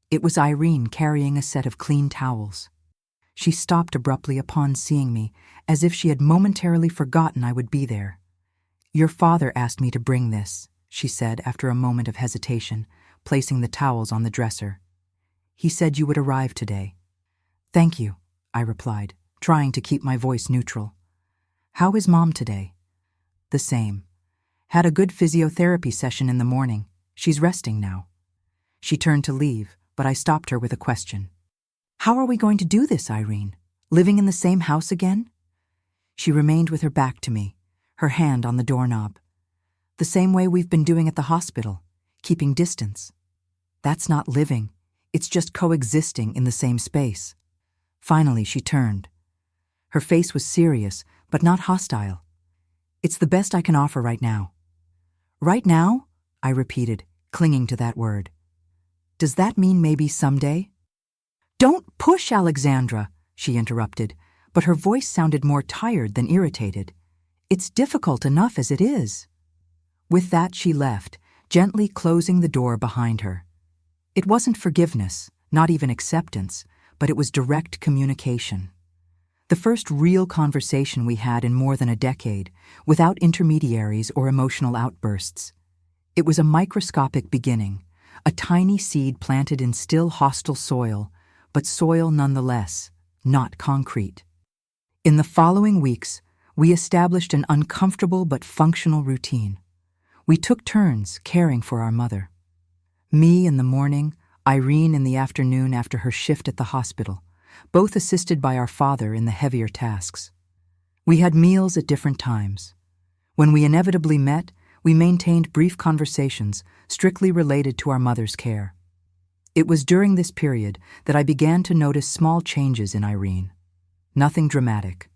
It was Irene carrying a set of clean towels. She stopped abruptly upon seeing me, as if she had momentarily forgotten I would be there. "Your father asked me to bring this," she said after a moment of hesitation, placing the towels on the dresser. He said you would arrive today. Thank you, I replied, trying to keep my voice neutral. How is Mom today? The same. Had a good physiotherapy session in the morning. She's resting now. She turned to leave, but I stopped her with a question. How are we going to do this, Irene? Living in the same house again? She remained with her back to me, her hand on the doorknob. The same way we've been doing at the hospital, keeping distance. That's not living, it's just coexisting in the same space. Finally, she turned. Her face was serious, but not hostile. It's the best I can offer right now. Right now? I repeated, clinging to that word. Does that mean maybe someday? Don't push, Alexandra, she interrupted, but her voice sounded more tired than irritated. It's difficult enough as it is. With that, she left, gently closing the door behind her. It wasn't forgiveness, not even acceptance, but it was direct communication. The first real conversation we had in more than a decade, without intermediaries or emotional outbursts. It was a microscopic beginning, a tiny seed planted in still hostile soil, but soil nonetheless, not concrete. In the following weeks, we established an uncomfortable but functional routine. We took turns caring for our mother. Me in the morning, Irene in the afternoon after her shift at the hospital, both assisted by our father in the heavier tasks. We had meals at different times. When we inevitably met, we maintained brief conversations strictly related to our mother's care. It was during this period that I began to notice small changes in Irene. Nothing dramatic.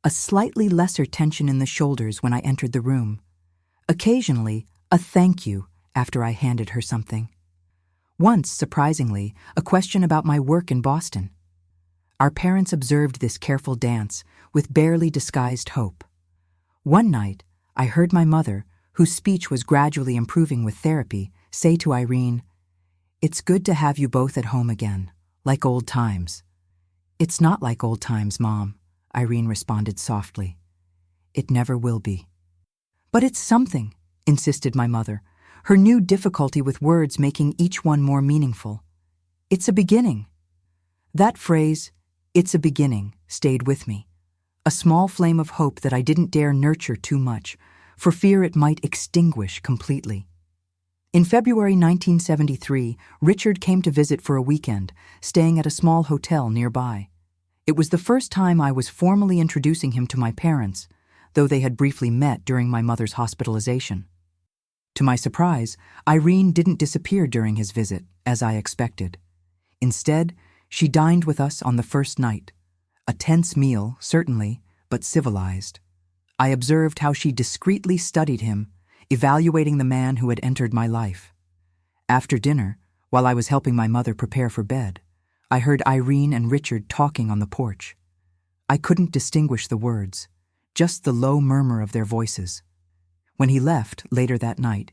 A slightly lesser tension in the shoulders when I entered the room. Occasionally, a thank you after I handed her something. Once, surprisingly, a question about my work in Boston. Our parents observed this careful dance with barely disguised hope. One night, I heard my mother, whose speech was gradually improving with therapy, say to Irene, "It's good to have you both at home again, like old times." "It's not like old times, Mom," Irene responded softly. "It never will be." "But it's something," insisted my mother, her new difficulty with words making each one more meaningful. "It's a beginning." That phrase, "it's a beginning," stayed with me. A small flame of hope that I didn't dare nurture too much, for fear it might extinguish completely. In February 1973, Richard came to visit for a weekend, staying at a small hotel nearby. It was the first time I was formally introducing him to my parents, though they had briefly met during my mother's hospitalization. To my surprise, Irene didn't disappear during his visit, as I expected. Instead, she dined with us on the first night. A tense meal, certainly, but civilized. I observed how she discreetly studied him, evaluating the man who had entered my life. After dinner, while I was helping my mother prepare for bed, I heard Irene and Richard talking on the porch. I couldn't distinguish the words, just the low murmur of their voices. When he left later that night,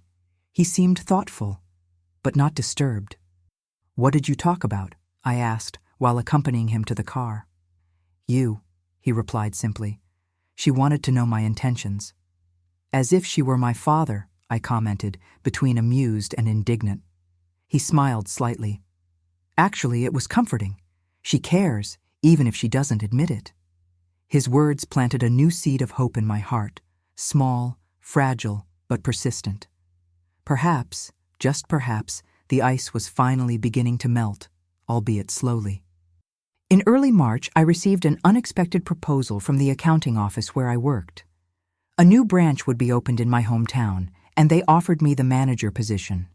he seemed thoughtful, but not disturbed. "What did you talk about?" I asked while accompanying him to the car. "You," he replied simply. She wanted to know my intentions. "As if she were my father," I commented, between amused and indignant. He smiled slightly. "Actually, it was comforting. She cares, even if she doesn't admit it." His words planted a new seed of hope in my heart, small, fragile, but persistent. Perhaps, just perhaps, the ice was finally beginning to melt, albeit slowly. In early March, I received an unexpected proposal from the accounting office where I worked. A new branch would be opened in my hometown, and they offered me the manager position.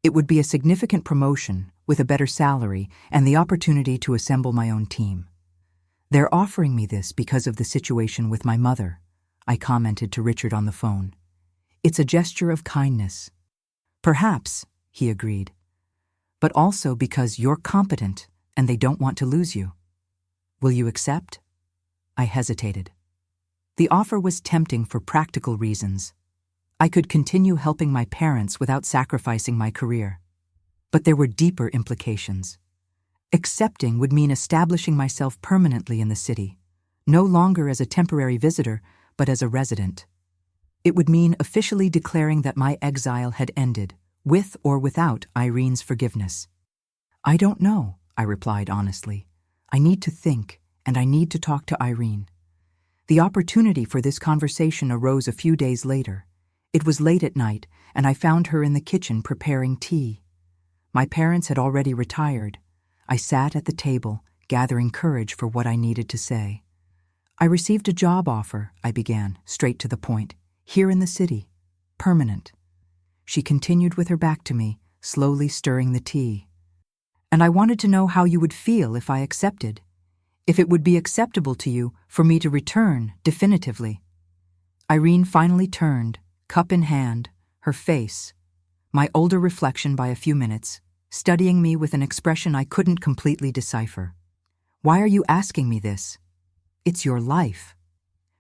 It would be a significant promotion, with a better salary and the opportunity to assemble my own team. "They're offering me this because of the situation with my mother," I commented to Richard on the phone. "It's a gesture of kindness." "Perhaps," he agreed. "But also because you're competent and they don't want to lose you. Will you accept?" I hesitated. The offer was tempting for practical reasons. I could continue helping my parents without sacrificing my career. But there were deeper implications. Accepting would mean establishing myself permanently in the city, no longer as a temporary visitor, but as a resident. It would mean officially declaring that my exile had ended, with or without Irene's forgiveness. "I don't know," I replied honestly. I need to think, and I need to talk to Irene. The opportunity for this conversation arose a few days later. It was late at night, and I found her in the kitchen preparing tea. My parents had already retired. I sat at the table, gathering courage for what I needed to say. I received a job offer, I began, straight to the point, here in the city, permanent. She continued with her back to me, slowly stirring the tea. And I wanted to know how you would feel if I accepted, if it would be acceptable to you for me to return definitively. Irene finally turned, cup in hand, her face, my older reflection by a few minutes, studying me with an expression I couldn't completely decipher. Why are you asking me this? It's your life.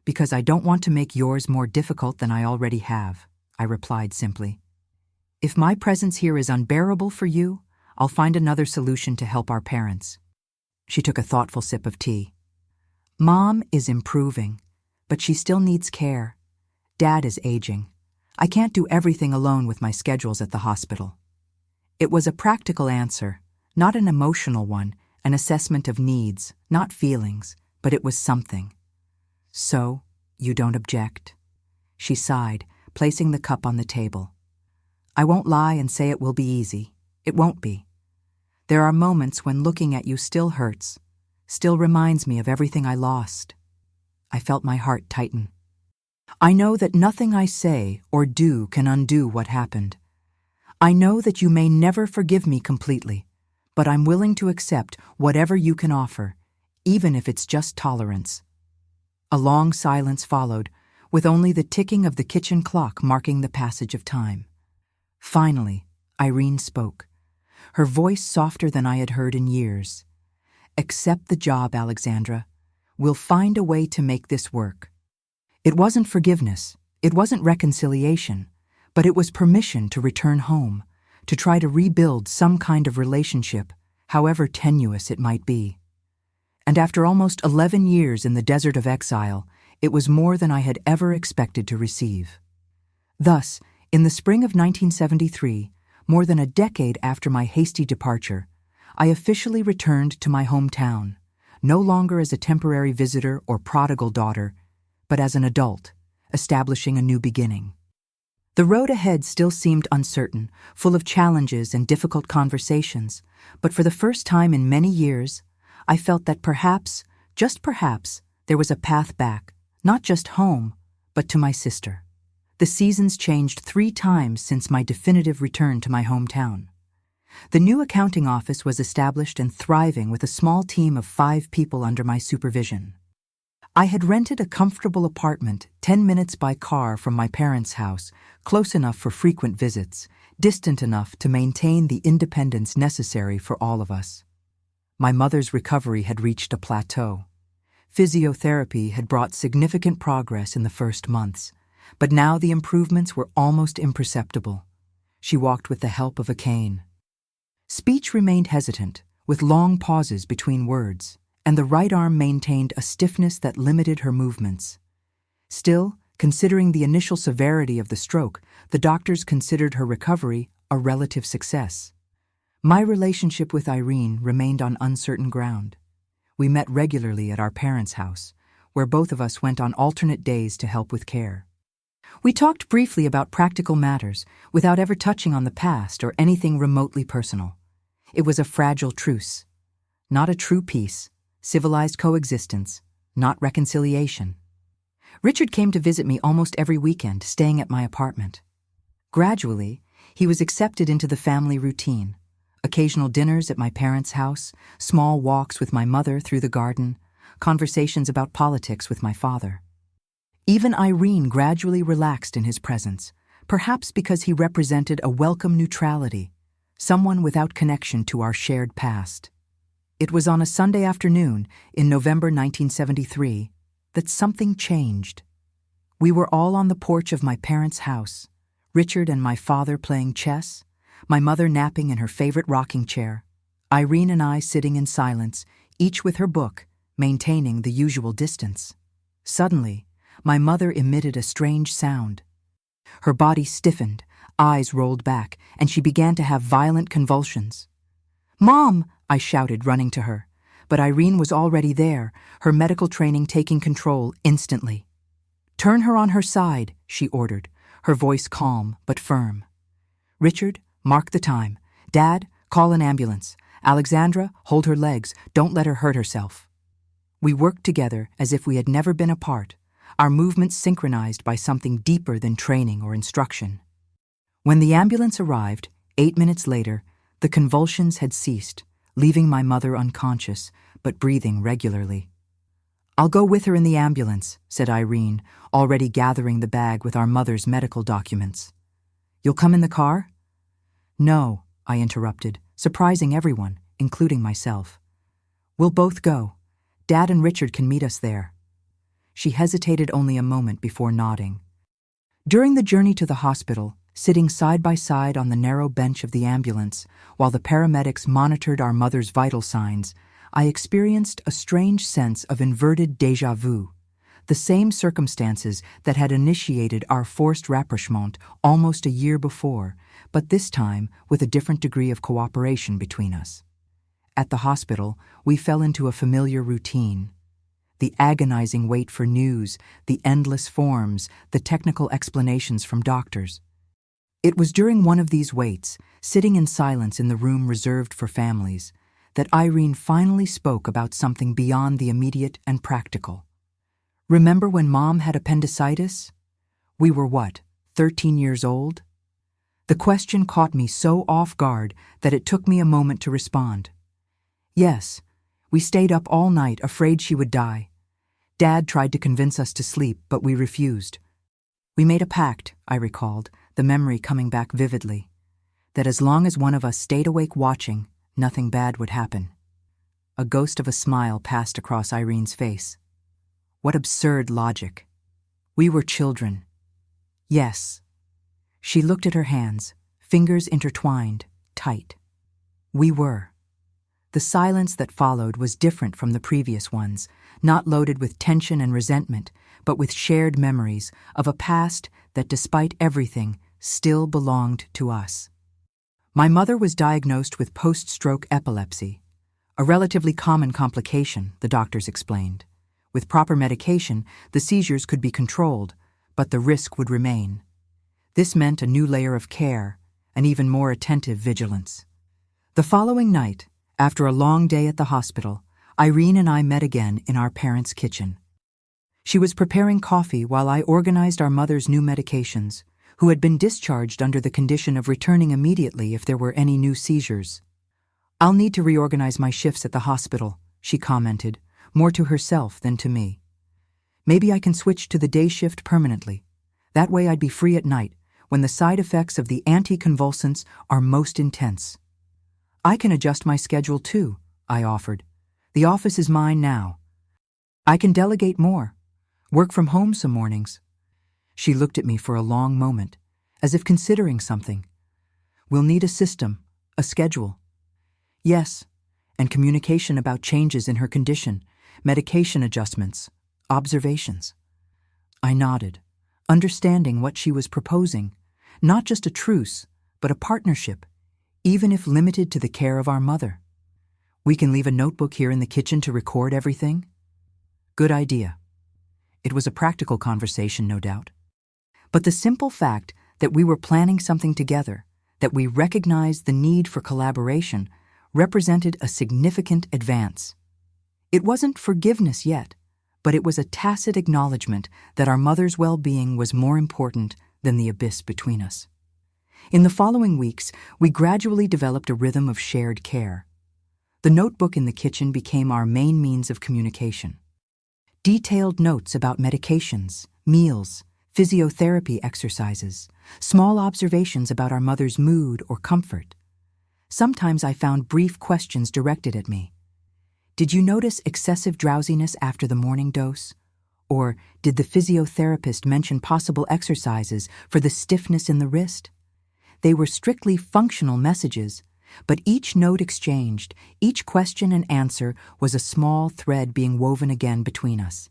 Because I don't want to make yours more difficult than I already have, I replied simply. If my presence here is unbearable for you, I'll find another solution to help our parents. She took a thoughtful sip of tea. Mom is improving, but she still needs care. Dad is aging. I can't do everything alone with my schedules at the hospital. It was a practical answer, not an emotional one, an assessment of needs, not feelings, but it was something. So, you don't object? She sighed, placing the cup on the table. I won't lie and say it will be easy. It won't be. There are moments when looking at you still hurts, still reminds me of everything I lost. I felt my heart tighten. I know that nothing I say or do can undo what happened. I know that you may never forgive me completely, but I'm willing to accept whatever you can offer, even if it's just tolerance. A long silence followed, with only the ticking of the kitchen clock marking the passage of time. Finally, Irene spoke, her voice softer than I had heard in years. Accept the job, Alexandra. We'll find a way to make this work. It wasn't forgiveness, it wasn't reconciliation, but it was permission to return home, to try to rebuild some kind of relationship, however tenuous it might be. And after almost 11 years in the desert of exile, it was more than I had ever expected to receive. Thus, in the spring of 1973, more than a decade after my hasty departure, I officially returned to my hometown, no longer as a temporary visitor or prodigal daughter, but as an adult, establishing a new beginning. The road ahead still seemed uncertain, full of challenges and difficult conversations, but for the first time in many years, I felt that perhaps, just perhaps, there was a path back, not just home, but to my sister. The seasons changed 3 times since my definitive return to my hometown. The new accounting office was established and thriving with a small team of 5 people under my supervision. I had rented a comfortable apartment 10 minutes by car from my parents' house, close enough for frequent visits, distant enough to maintain the independence necessary for all of us. My mother's recovery had reached a plateau. Physiotherapy had brought significant progress in the first months, but now the improvements were almost imperceptible. She walked with the help of a cane. Speech remained hesitant, with long pauses between words, and the right arm maintained a stiffness that limited her movements. Still, considering the initial severity of the stroke, the doctors considered her recovery a relative success. My relationship with Irene remained on uncertain ground. We met regularly at our parents' house, where both of us went on alternate days to help with care. We talked briefly about practical matters, without ever touching on the past or anything remotely personal. It was a fragile truce. Not a true peace, civilized coexistence, not reconciliation. Richard came to visit me almost every weekend, staying at my apartment. Gradually, he was accepted into the family routine. Occasional dinners at my parents' house, small walks with my mother through the garden, conversations about politics with my father. Even Irene gradually relaxed in his presence, perhaps because he represented a welcome neutrality, someone without connection to our shared past. It was on a Sunday afternoon in November 1973 that something changed. We were all on the porch of my parents' house, Richard and my father playing chess, my mother napping in her favorite rocking chair, Irene and I sitting in silence, each with her book, maintaining the usual distance. Suddenly, my mother emitted a strange sound. Her body stiffened, eyes rolled back, and she began to have violent convulsions. "Mom!" I shouted, running to her. But Irene was already there, her medical training taking control instantly. "Turn her on her side," she ordered, her voice calm but firm. "Richard, mark the time. Dad, call an ambulance. Alexandra, hold her legs. Don't let her hurt herself." We worked together as if we had never been apart, our movements synchronized by something deeper than training or instruction. When the ambulance arrived, 8 minutes later, the convulsions had ceased, leaving my mother unconscious, but breathing regularly. "I'll go with her in the ambulance," said Irene, already gathering the bag with our mother's medical documents. "You'll come in the car?" "No," I interrupted, surprising everyone, including myself. "We'll both go. Dad and Richard can meet us there." She hesitated only a moment before nodding. During the journey to the hospital, sitting side by side on the narrow bench of the ambulance, while the paramedics monitored our mother's vital signs, I experienced a strange sense of inverted déjà vu. The same circumstances that had initiated our forced rapprochement almost a year before, but this time with a different degree of cooperation between us. At the hospital, we fell into a familiar routine. The agonizing wait for news, the endless forms, the technical explanations from doctors. It was during one of these waits, sitting in silence in the room reserved for families, that Irene finally spoke about something beyond the immediate and practical. "Remember when Mom had appendicitis? We were what, 13 years old?" The question caught me so off guard that it took me a moment to respond. "Yes, we stayed up all night afraid she would die. Dad tried to convince us to sleep, but we refused. We made a pact," I recalled, the memory coming back vividly, "that as long as one of us stayed awake watching, nothing bad would happen." A ghost of a smile passed across Irene's face. What absurd logic. We were children. Yes. She looked at her hands, fingers intertwined, tight. We were. The silence that followed was different from the previous ones, not loaded with tension and resentment, but with shared memories of a past that, despite everything, still belonged to us. My mother was diagnosed with post-stroke epilepsy, a relatively common complication, the doctors explained. With proper medication, the seizures could be controlled, but the risk would remain. This meant a new layer of care, an even more attentive vigilance. The following night, after a long day at the hospital, Irene and I met again in our parents' kitchen. She was preparing coffee while I organized our mother's new medications, who had been discharged under the condition of returning immediately if there were any new seizures. "I'll need to reorganize my shifts at the hospital," she commented, more to herself than to me. "Maybe I can switch to the day shift permanently. That way I'd be free at night, when the side effects of the anticonvulsants are most intense." "I can adjust my schedule too," I offered. "The office is mine now. I can delegate more. Work from home some mornings." She looked at me for a long moment, as if considering something. "We'll need a system, a schedule." "Yes, and communication about changes in her condition, medication adjustments, observations." I nodded, understanding what she was proposing, not just a truce, but a partnership, even if limited to the care of our mother. "We can leave a notebook here in the kitchen to record everything?" Good idea. It was a practical conversation, no doubt. But the simple fact that we were planning something together, that we recognized the need for collaboration, represented a significant advance. It wasn't forgiveness yet, but it was a tacit acknowledgement that our mother's well-being was more important than the abyss between us. In the following weeks, we gradually developed a rhythm of shared care. The notebook in the kitchen became our main means of communication. Detailed notes about medications, meals, physiotherapy exercises, small observations about our mother's mood or comfort. Sometimes I found brief questions directed at me. "Did you notice excessive drowsiness after the morning dose?" Or, "Did the physiotherapist mention possible exercises for the stiffness in the wrist?" They were strictly functional messages, but each note exchanged, each question and answer was a small thread being woven again between us.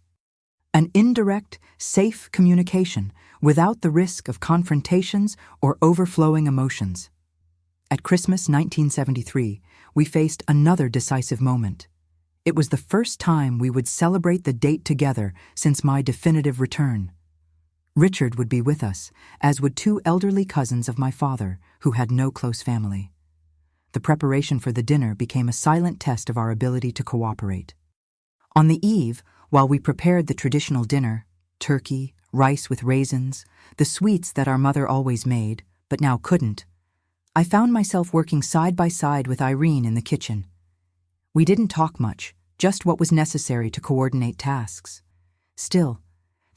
An indirect, safe communication without the risk of confrontations or overflowing emotions. At Christmas 1973, we faced another decisive moment. It was the first time we would celebrate the date together since my definitive return. Richard would be with us, as would two elderly cousins of my father, who had no close family. The preparation for the dinner became a silent test of our ability to cooperate. On the eve, while we prepared the traditional dinner, turkey, rice with raisins, the sweets that our mother always made, but now couldn't, I found myself working side by side with Irene in the kitchen. We didn't talk much, just what was necessary to coordinate tasks. Still,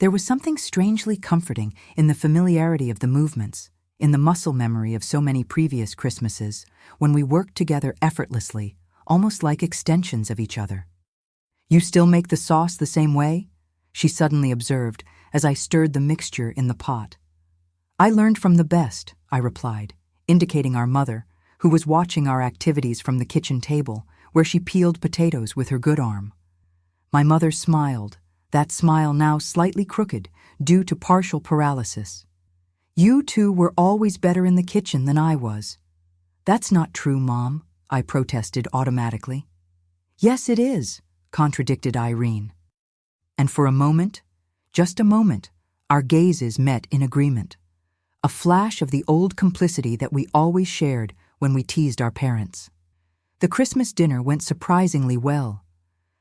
there was something strangely comforting in the familiarity of the movements, in the muscle memory of so many previous Christmases, when we worked together effortlessly, almost like extensions of each other. "You still make the sauce the same way?" she suddenly observed as I stirred the mixture in the pot. "I learned from the best," I replied, indicating our mother, who was watching our activities from the kitchen table, where she peeled potatoes with her good arm. My mother smiled, that smile now slightly crooked, due to partial paralysis. "You two were always better in the kitchen than I was." "That's not true, Mom," I protested automatically. "Yes, it is," contradicted Irene. And for a moment, just a moment, our gazes met in agreement. A flash of the old complicity that we always shared when we teased our parents. The Christmas dinner went surprisingly well.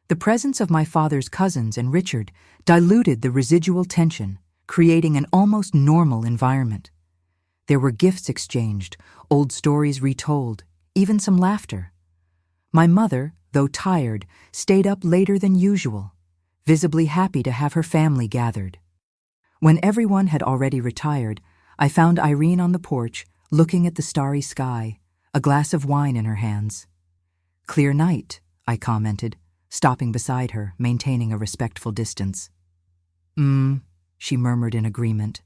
The presence of my father's cousins and Richard diluted the residual tension, creating an almost normal environment. There were gifts exchanged, old stories retold, even some laughter. My mother, though tired, stayed up later than usual, visibly happy to have her family gathered. When everyone had already retired, I found Irene on the porch, looking at the starry sky, a glass of wine in her hands. "Clear night," I commented, stopping beside her, maintaining a respectful distance. She murmured in agreement.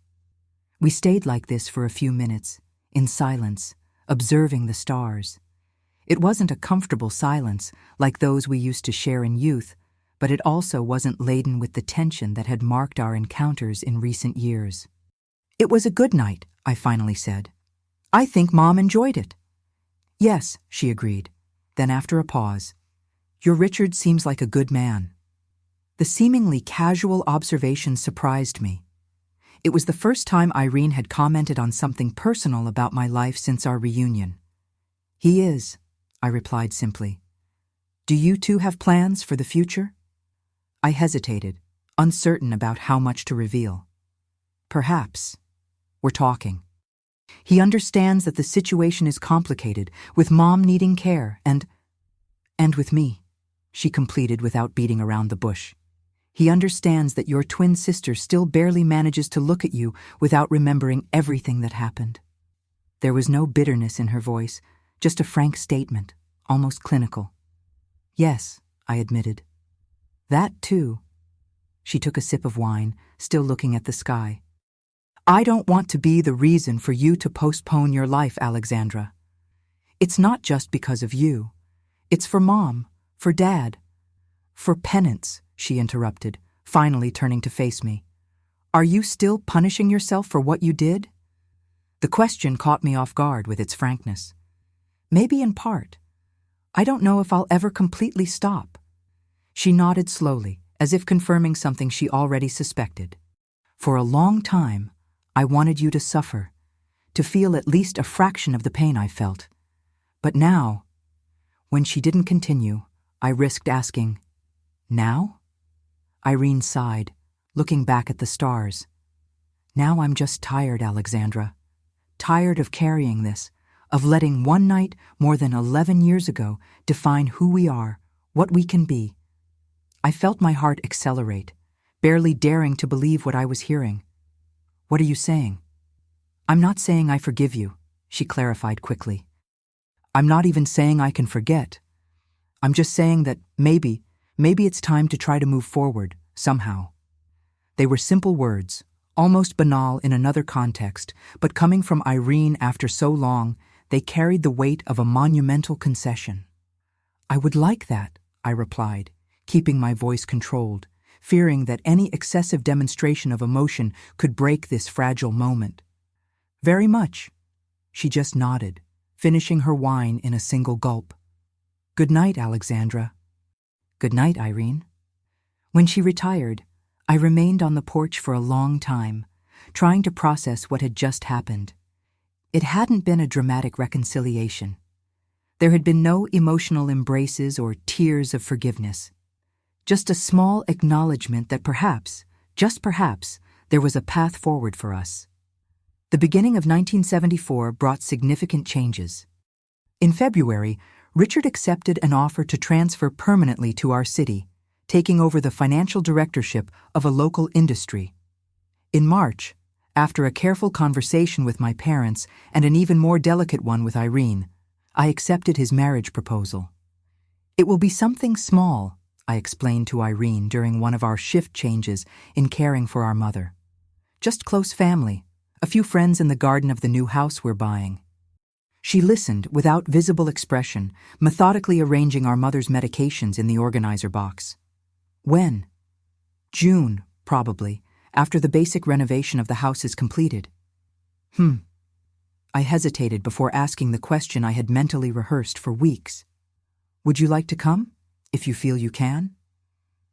We stayed like this for a few minutes, in silence, observing the stars. It wasn't a comfortable silence like those we used to share in youth, but it also wasn't laden with the tension that had marked our encounters in recent years. "It was a good night," I finally said. "I think Mom enjoyed it." "Yes," she agreed. Then after a pause, "Your Richard seems like a good man." The seemingly casual observation surprised me. It was the first time Irene had commented on something personal about my life since our reunion. "He is," I replied simply. "Do you two have plans for the future?" I hesitated, uncertain about how much to reveal. "Perhaps. We're talking. He understands that the situation is complicated, with Mom needing care, and with me," she completed without beating around the bush. "He understands that your twin sister still barely manages to look at you without remembering everything that happened." There was no bitterness in her voice, just a frank statement, almost clinical. "Yes," I admitted. "That too." She took a sip of wine, still looking at the sky. "I don't want to be the reason for you to postpone your life, Alexandra. It's not just because of you. It's for Mom, for Dad, for penance," she interrupted, finally turning to face me. "Are you still punishing yourself for what you did?" The question caught me off guard with its frankness. "Maybe in part. I don't know if I'll ever completely stop." She nodded slowly, as if confirming something she already suspected. "For a long time, I wanted you to suffer, to feel at least a fraction of the pain I felt. But now—" When she didn't continue, I risked asking, "Now?" Irene sighed, looking back at the stars. "Now I'm just tired, Alexandra. Tired of carrying this, of letting one night more than 11 years ago define who we are, what we can be." I felt my heart accelerate, barely daring to believe what I was hearing. "What are you saying?" "I'm not saying I forgive you," she clarified quickly. "I'm not even saying I can forget. I'm just saying that maybe it's time to try to move forward, somehow." They were simple words, almost banal in another context, but coming from Irene after so long, they carried the weight of a monumental concession. "I would like that," I replied, keeping my voice controlled, fearing that any excessive demonstration of emotion could break this fragile moment. "Very much." She just nodded, finishing her wine in a single gulp. "Good night, Alexandra." "Good night, Irene." When she retired, I remained on the porch for a long time, trying to process what had just happened. It hadn't been a dramatic reconciliation. There had been no emotional embraces or tears of forgiveness. Just a small acknowledgement that perhaps, just perhaps, there was a path forward for us. The beginning of 1974 brought significant changes. In February, Richard accepted an offer to transfer permanently to our city, taking over the financial directorship of a local industry. In March, after a careful conversation with my parents and an even more delicate one with Irene, I accepted his marriage proposal. "It will be something small," I explained to Irene during one of our shift changes in caring for our mother. "Just close family, a few friends in the garden of the new house we're buying." She listened without visible expression, methodically arranging our mother's medications in the organizer box. "When?" "June, probably, after the basic renovation of the house is completed." I hesitated before asking the question I had mentally rehearsed for weeks. "Would you like to come, if you feel you can?"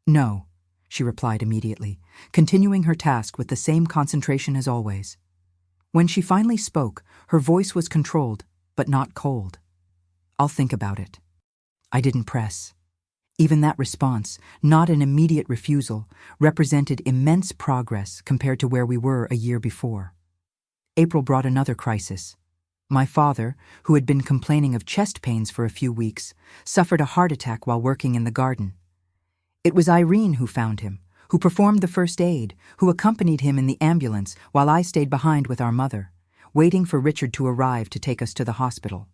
"No," she replied immediately, continuing her task with the same concentration as always. When she finally spoke, her voice was controlled, but not cold. "I'll think about it." I didn't press. Even that response, not an immediate refusal, represented immense progress compared to where we were a year before. April brought another crisis. My father, who had been complaining of chest pains for a few weeks, suffered a heart attack while working in the garden. It was Irene who found him, who performed the first aid, who accompanied him in the ambulance while I stayed behind with our mother, waiting for Richard to arrive to take us to the hospital.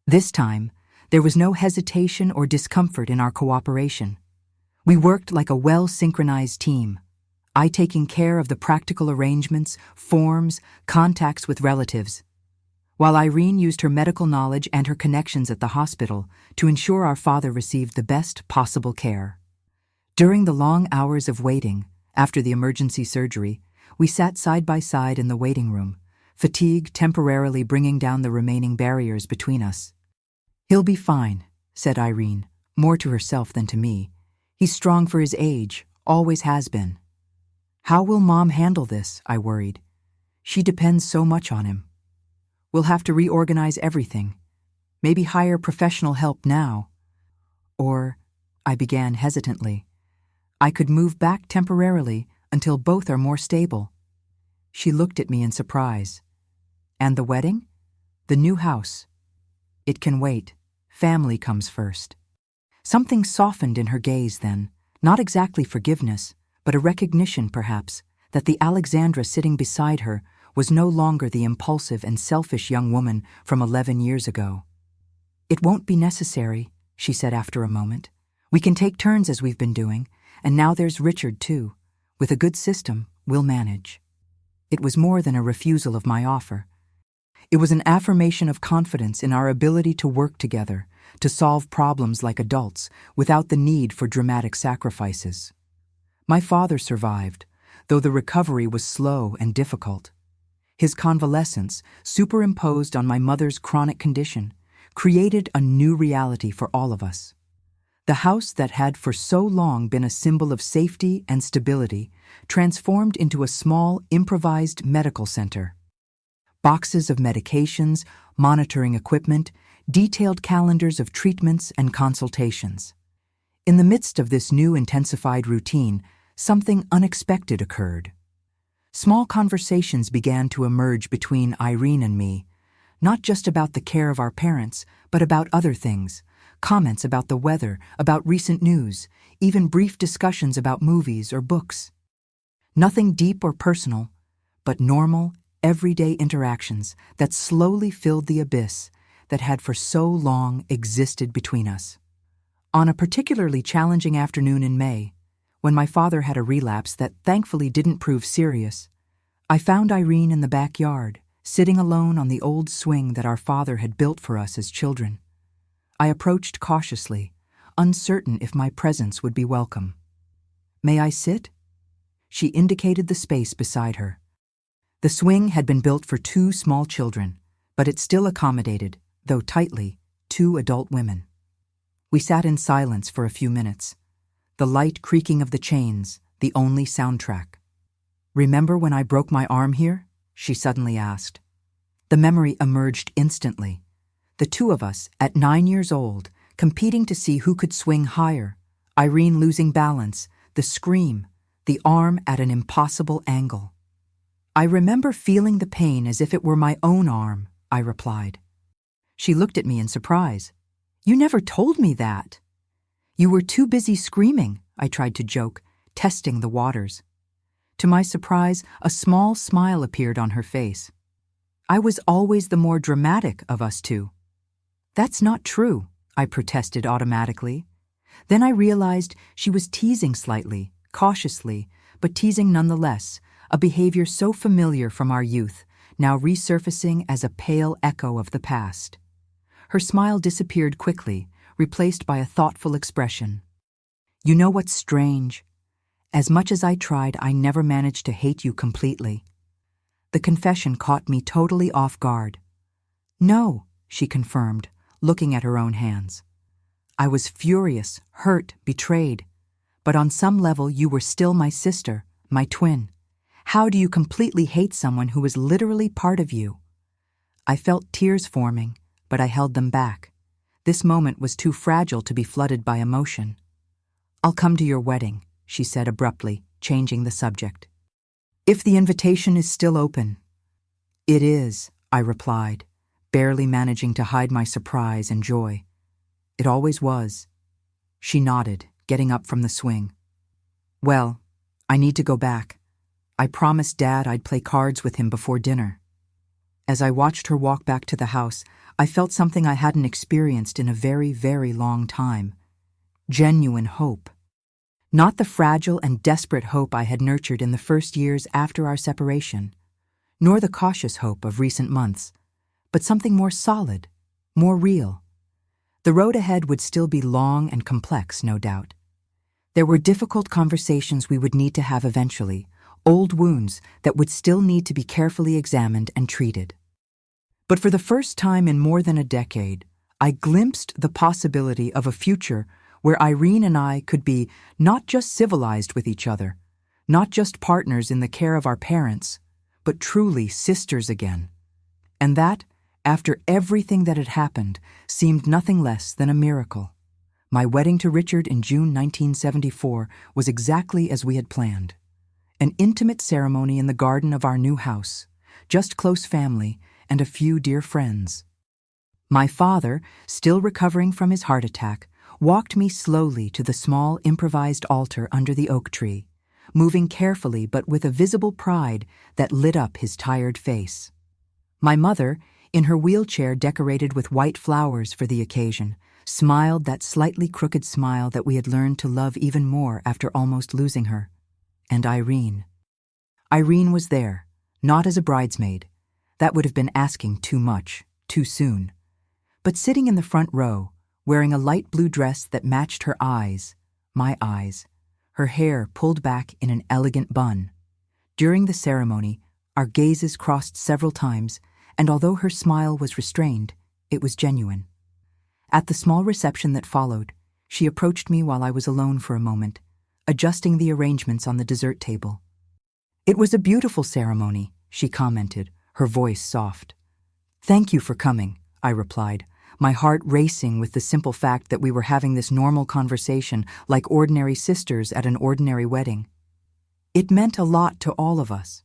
This time, there was no hesitation or discomfort in our cooperation. We worked like a well-synchronized team, I taking care of the practical arrangements, forms, contacts with relatives, while Irene used her medical knowledge and her connections at the hospital to ensure our father received the best possible care. During the long hours of waiting, after the emergency surgery, we sat side by side in the waiting room, fatigue temporarily bringing down the remaining barriers between us. "He'll be fine," said Irene, more to herself than to me. "He's strong for his age, always has been." "How will Mom handle this?" I worried. "She depends so much on him." "We'll have to reorganize everything. Maybe hire professional help now." Or, I began hesitantly, "I could move back temporarily until both are more stable." She looked at me in surprise. "And the wedding? The new house?" "It can wait. Family comes first." Something softened in her gaze then, not exactly forgiveness, but a recognition, perhaps, that the Alexandra sitting beside her was no longer the impulsive and selfish young woman from 11 years ago. "It won't be necessary," she said after a moment. "We can take turns as we've been doing, and now there's Richard, too. With a good system, we'll manage." It was more than a refusal of my offer. It was an affirmation of confidence in our ability to work together, to solve problems like adults without the need for dramatic sacrifices. My father survived, though the recovery was slow and difficult. His convalescence, superimposed on my mother's chronic condition, created a new reality for all of us. The house that had for so long been a symbol of safety and stability transformed into a small, improvised medical center. Boxes of medications, monitoring equipment, detailed calendars of treatments and consultations. In the midst of this new intensified routine, something unexpected occurred. Small conversations began to emerge between Irene and me, not just about the care of our parents, but about other things, comments about the weather, about recent news, even brief discussions about movies or books. Nothing deep or personal, but normal, everyday interactions that slowly filled the abyss that had for so long existed between us. On a particularly challenging afternoon in May, when my father had a relapse that thankfully didn't prove serious, I found Irene in the backyard, sitting alone on the old swing that our father had built for us as children. I approached cautiously, uncertain if my presence would be welcome. "May I sit?" She indicated the space beside her. The swing had been built for 2 small children, but it still accommodated, though tightly, 2 adult women. We sat in silence for a few minutes, the light creaking of the chains, the only soundtrack. "Remember when I broke my arm here?" she suddenly asked. The memory emerged instantly. The two of us, at 9 years old, competing to see who could swing higher, Irene losing balance, the scream, the arm at an impossible angle. "I remember feeling the pain as if it were my own arm," I replied. She looked at me in surprise. "You never told me that." "You were too busy screaming," I tried to joke, testing the waters. To my surprise, a small smile appeared on her face. "I was always the more dramatic of us two." "That's not true," I protested automatically. Then I realized she was teasing slightly, cautiously, but teasing nonetheless, a behavior so familiar from our youth, now resurfacing as a pale echo of the past. Her smile disappeared quickly, replaced by a thoughtful expression. "You know what's strange? As much as I tried, I never managed to hate you completely." The confession caught me totally off guard. "No," she confirmed, looking at her own hands. "I was furious, hurt, betrayed. But on some level, you were still my sister, my twin. How do you completely hate someone who was literally part of you?" I felt tears forming, but I held them back. This moment was too fragile to be flooded by emotion. "I'll come to your wedding," she said abruptly, changing the subject. "If the invitation is still open." "It is," I replied, barely managing to hide my surprise and joy. "It always was." She nodded, getting up from the swing. "Well, I need to go back. I promised Dad I'd play cards with him before dinner." As I watched her walk back to the house, I felt something I hadn't experienced in a very, very long time. Genuine hope. Not the fragile and desperate hope I had nurtured in the first years after our separation, nor the cautious hope of recent months, but something more solid, more real. The road ahead would still be long and complex, no doubt. There were difficult conversations we would need to have eventually, old wounds that would still need to be carefully examined and treated. But for the first time in more than a decade, I glimpsed the possibility of a future where Irene and I could be not just civilized with each other, not just partners in the care of our parents, but truly sisters again. And that, after everything that had happened, seemed nothing less than a miracle. My wedding to Richard in June 1974 was exactly as we had planned. An intimate ceremony in the garden of our new house, just close family and a few dear friends. My father, still recovering from his heart attack, walked me slowly to the small improvised altar under the oak tree, moving carefully but with a visible pride that lit up his tired face. My mother, in her wheelchair decorated with white flowers for the occasion, smiled that slightly crooked smile that we had learned to love even more after almost losing her. And Irene. Irene was there, not as a bridesmaid. That would have been asking too much, too soon. But sitting in the front row, wearing a light blue dress that matched her eyes, my eyes, her hair pulled back in an elegant bun. During the ceremony, our gazes crossed several times, and although her smile was restrained, it was genuine. At the small reception that followed, she approached me while I was alone for a moment, adjusting the arrangements on the dessert table. "It was a beautiful ceremony," she commented, her voice soft. "Thank you for coming," I replied, my heart racing with the simple fact that we were having this normal conversation like ordinary sisters at an ordinary wedding. It meant a lot to all of us.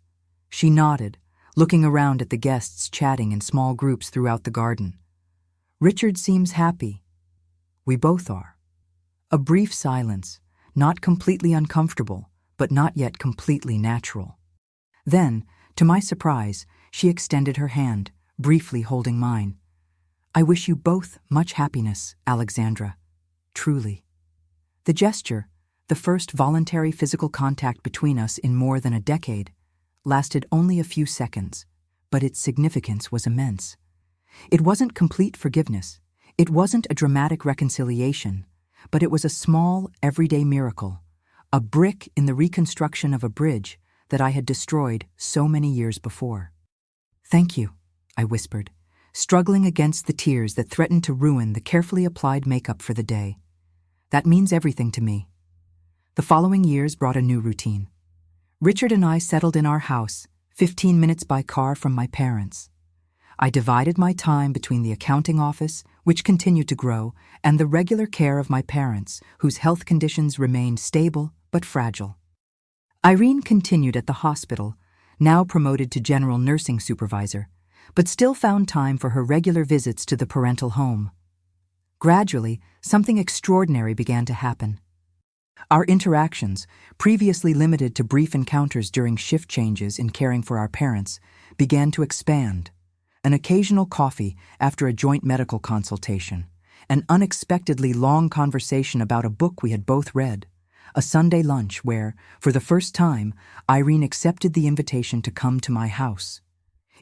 She nodded, looking around at the guests chatting in small groups throughout the garden. "Richard seems happy." "We both are." A brief silence, not completely uncomfortable, but not yet completely natural. Then, to my surprise, she extended her hand, briefly holding mine. "I wish you both much happiness, Alexandra. Truly." The gesture, the first voluntary physical contact between us in more than a decade, lasted only a few seconds, but its significance was immense. It wasn't complete forgiveness, it wasn't a dramatic reconciliation, but it was a small, everyday miracle, a brick in the reconstruction of a bridge that I had destroyed so many years before. "Thank you," I whispered, struggling against the tears that threatened to ruin the carefully applied makeup for the day. That means everything to me. The following years brought a new routine. Richard and I settled in our house, 15 minutes by car from my parents. I divided my time between the accounting office, which continued to grow, and the regular care of my parents, whose health conditions remained stable but fragile. Irene continued at the hospital, now promoted to general nursing supervisor, but still found time for her regular visits to the parental home. Gradually, something extraordinary began to happen. Our interactions, previously limited to brief encounters during shift changes in caring for our parents, began to expand. An occasional coffee after a joint medical consultation, an unexpectedly long conversation about a book we had both read, a Sunday lunch where, for the first time, Irene accepted the invitation to come to my house.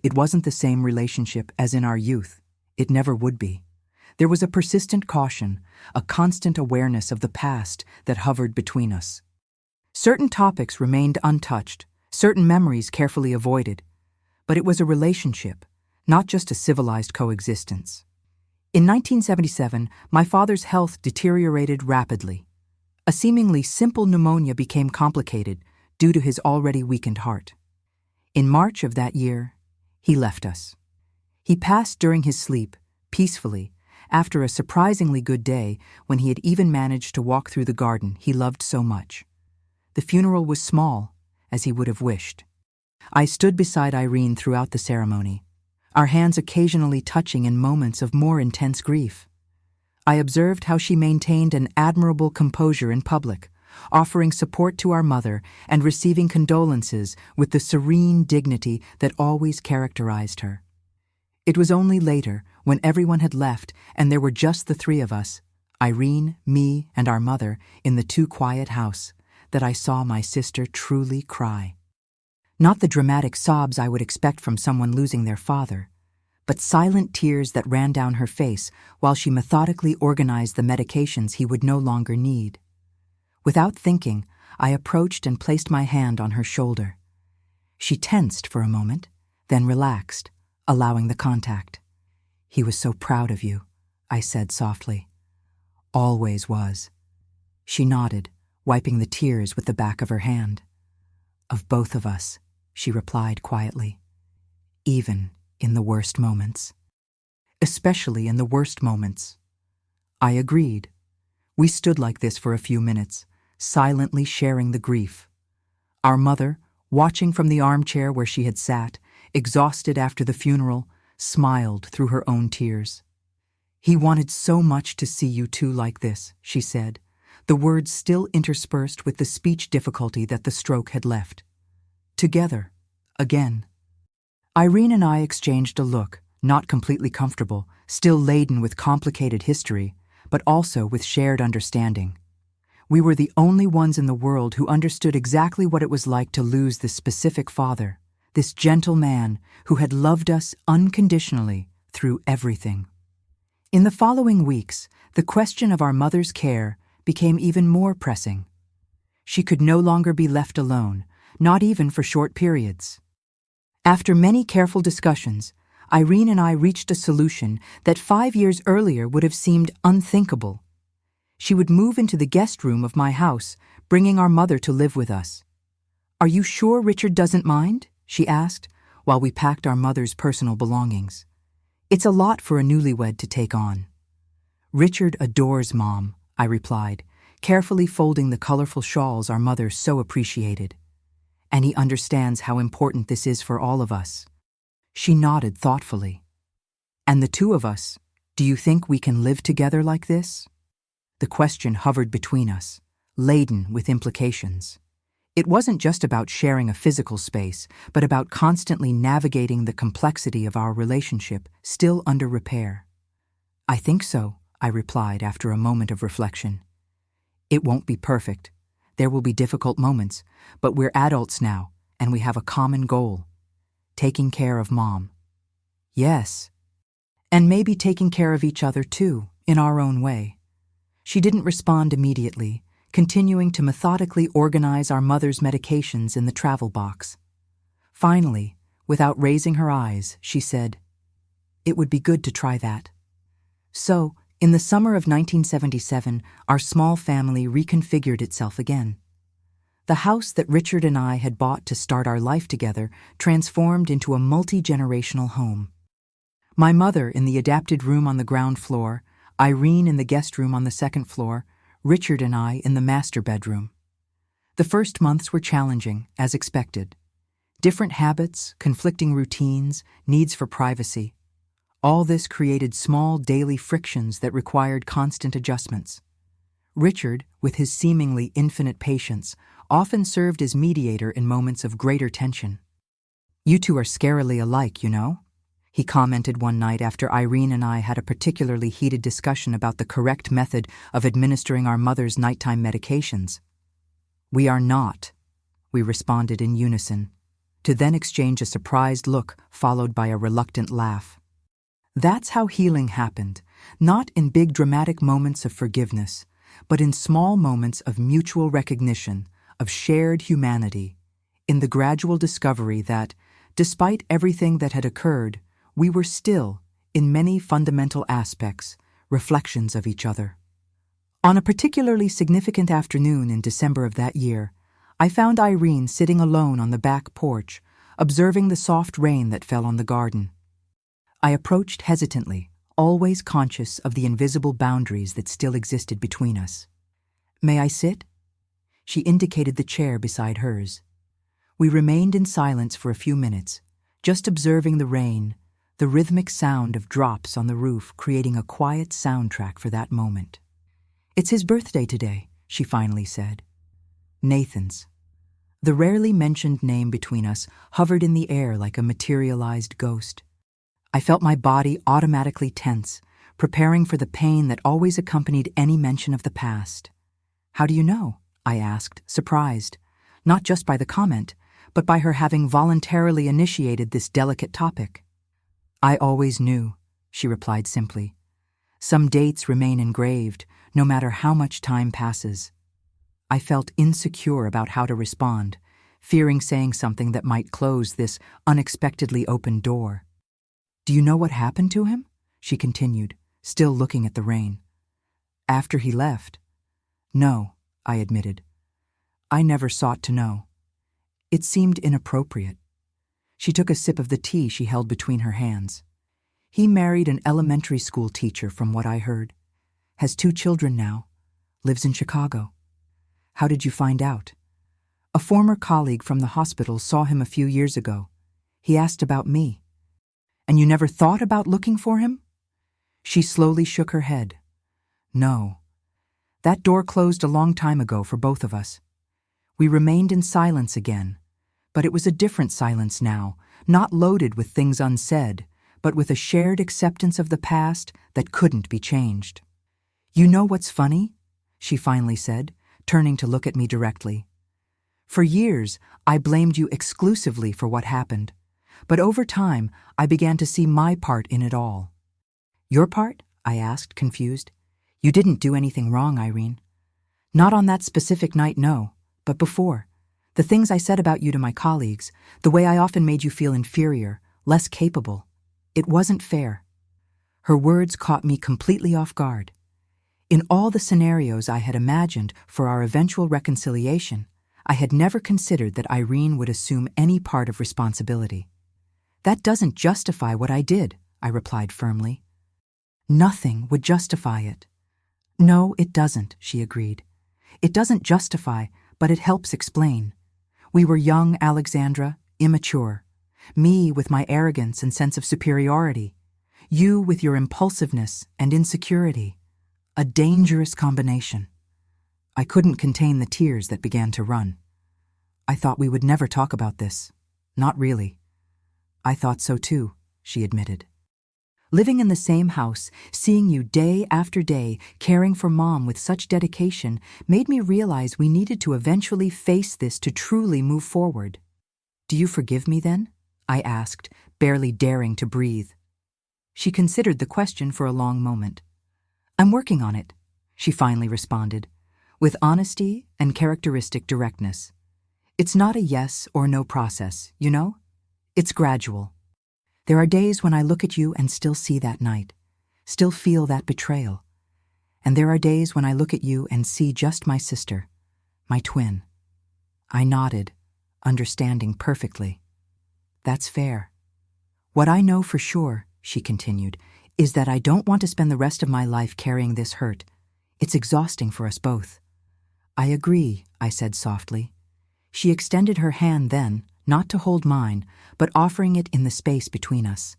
It wasn't the same relationship as in our youth. It never would be. There was a persistent caution, a constant awareness of the past that hovered between us. Certain topics remained untouched, certain memories carefully avoided, but it was a relationship, not just a civilized coexistence. In 1977, my father's health deteriorated rapidly. A seemingly simple pneumonia became complicated due to his already weakened heart. In March of that year, he left us. He passed during his sleep, peacefully, after a surprisingly good day when he had even managed to walk through the garden he loved so much. The funeral was small, as he would have wished. I stood beside Irene throughout the ceremony, our hands occasionally touching in moments of more intense grief. I observed how she maintained an admirable composure in public, offering support to our mother and receiving condolences with the serene dignity that always characterized her. It was only later, when everyone had left and there were just the three of us, Irene, me, and our mother, in the too-quiet house, that I saw my sister truly cry. Not the dramatic sobs I would expect from someone losing their father, but silent tears that ran down her face while she methodically organized the medications he would no longer need. Without thinking, I approached and placed my hand on her shoulder. She tensed for a moment, then relaxed, allowing the contact. "He was so proud of you," I said softly. "Always was." She nodded, wiping the tears with the back of her hand. "Of both of us," she replied quietly. "Even in the worst moments." "Especially in the worst moments." I agreed. We stood like this for a few minutes, silently sharing the grief. Our mother, watching from the armchair where she had sat, exhausted after the funeral, smiled through her own tears. "He wanted so much to see you two like this," she said, the words still interspersed with the speech difficulty that the stroke had left. "Together, again." Irene and I exchanged a look, not completely comfortable, still laden with complicated history, but also with shared understanding. We were the only ones in the world who understood exactly what it was like to lose this specific father, this gentle man who had loved us unconditionally through everything. In the following weeks, the question of our mother's care became even more pressing. She could no longer be left alone, not even for short periods. After many careful discussions, Irene and I reached a solution that 5 years earlier would have seemed unthinkable. She would move into the guest room of my house, bringing our mother to live with us. "Are you sure Richard doesn't mind?" she asked, while we packed our mother's personal belongings. "It's a lot for a newlywed to take on." "Richard adores Mom," I replied, carefully folding the colorful shawls our mother so appreciated. "And he understands how important this is for all of us." She nodded thoughtfully. "And the two of us, do you think we can live together like this?" The question hovered between us, laden with implications. It wasn't just about sharing a physical space, but about constantly navigating the complexity of our relationship, still under repair. "I think so," I replied after a moment of reflection. "It won't be perfect. There will be difficult moments, but we're adults now, and we have a common goal. Taking care of Mom." "Yes. And maybe taking care of each other too, in our own way." She didn't respond immediately, continuing to methodically organize our mother's medications in the travel box. Finally, without raising her eyes, she said, It would be good to try that. So, in the summer of 1977, our small family reconfigured itself again. The house that Richard and I had bought to start our life together transformed into a multi-generational home. My mother in the adapted room on the ground floor, Irene in the guest room on the second floor, Richard and I in the master bedroom. The first months were challenging, as expected. Different habits, conflicting routines, needs for privacy. All this created small daily frictions that required constant adjustments. Richard, with his seemingly infinite patience, often served as mediator in moments of greater tension. "You two are scarily alike, you know," he commented one night after Irene and I had a particularly heated discussion about the correct method of administering our mother's nighttime medications. "We are not," we responded in unison, to then exchange a surprised look followed by a reluctant laugh. That's how healing happened, not in big dramatic moments of forgiveness, but in small moments of mutual recognition, of shared humanity, in the gradual discovery that, despite everything that had occurred, we were still, in many fundamental aspects, reflections of each other. On a particularly significant afternoon in December of that year, I found Irene sitting alone on the back porch, observing the soft rain that fell on the garden. I approached hesitantly, always conscious of the invisible boundaries that still existed between us. "May I sit?" She indicated the chair beside hers. We remained in silence for a few minutes, just observing the rain, the rhythmic sound of drops on the roof creating a quiet soundtrack for that moment. "It's his birthday today," she finally said. "Nathan's." The rarely mentioned name between us hovered in the air like a materialized ghost. I felt my body automatically tense, preparing for the pain that always accompanied any mention of the past. "How do you know?" I asked, surprised, not just by the comment, but by her having voluntarily initiated this delicate topic. "I always knew," she replied simply. "Some dates remain engraved, no matter how much time passes." I felt insecure about how to respond, fearing saying something that might close this unexpectedly open door. "Do you know what happened to him?" she continued, still looking at the rain. "After he left?" "No," I admitted. "I never sought to know. It seemed inappropriate." She took a sip of the tea she held between her hands. "He married an elementary school teacher, from what I heard. Has 2 children now. Lives in Chicago." "How did you find out?" "A former colleague from the hospital saw him a few years ago. He asked about me." "And you never thought about looking for him?" She slowly shook her head. "No. That door closed a long time ago for both of us." We remained in silence again, but it was a different silence now, not loaded with things unsaid, but with a shared acceptance of the past that couldn't be changed. "You know what's funny?" she finally said, turning to look at me directly. "For years, I blamed you exclusively for what happened, but over time, I began to see my part in it all." "Your part?" I asked, confused. "You didn't do anything wrong, Irene." "Not on that specific night, no, but before. The things I said about you to my colleagues, the way I often made you feel inferior, less capable. It wasn't fair." Her words caught me completely off guard. In all the scenarios I had imagined for our eventual reconciliation, I had never considered that Irene would assume any part of responsibility. "That doesn't justify what I did," I replied firmly. "Nothing would justify it." "No, it doesn't," she agreed. "It doesn't justify, but it helps explain. We were young, Alexandra, immature. Me with my arrogance and sense of superiority. You with your impulsiveness and insecurity. A dangerous combination." I couldn't contain the tears that began to run. "I thought we would never talk about this. Not really." "I thought so too," she admitted. "Living in the same house, seeing you day after day, caring for Mom with such dedication, made me realize we needed to eventually face this to truly move forward." "Do you forgive me then?" I asked, barely daring to breathe. She considered the question for a long moment. "I'm working on it," she finally responded, with honesty and characteristic directness. "It's not a yes or no process, you know? It's gradual." There are days when I look at you and still see that night, still feel that betrayal. And there are days when I look at you and see just my sister, my twin. I nodded, understanding perfectly. That's fair. What I know for sure, she continued, is that I don't want to spend the rest of my life carrying this hurt. It's exhausting for us both. I agree, I said softly. She extended her hand then, not to hold mine, but offering it in the space between us.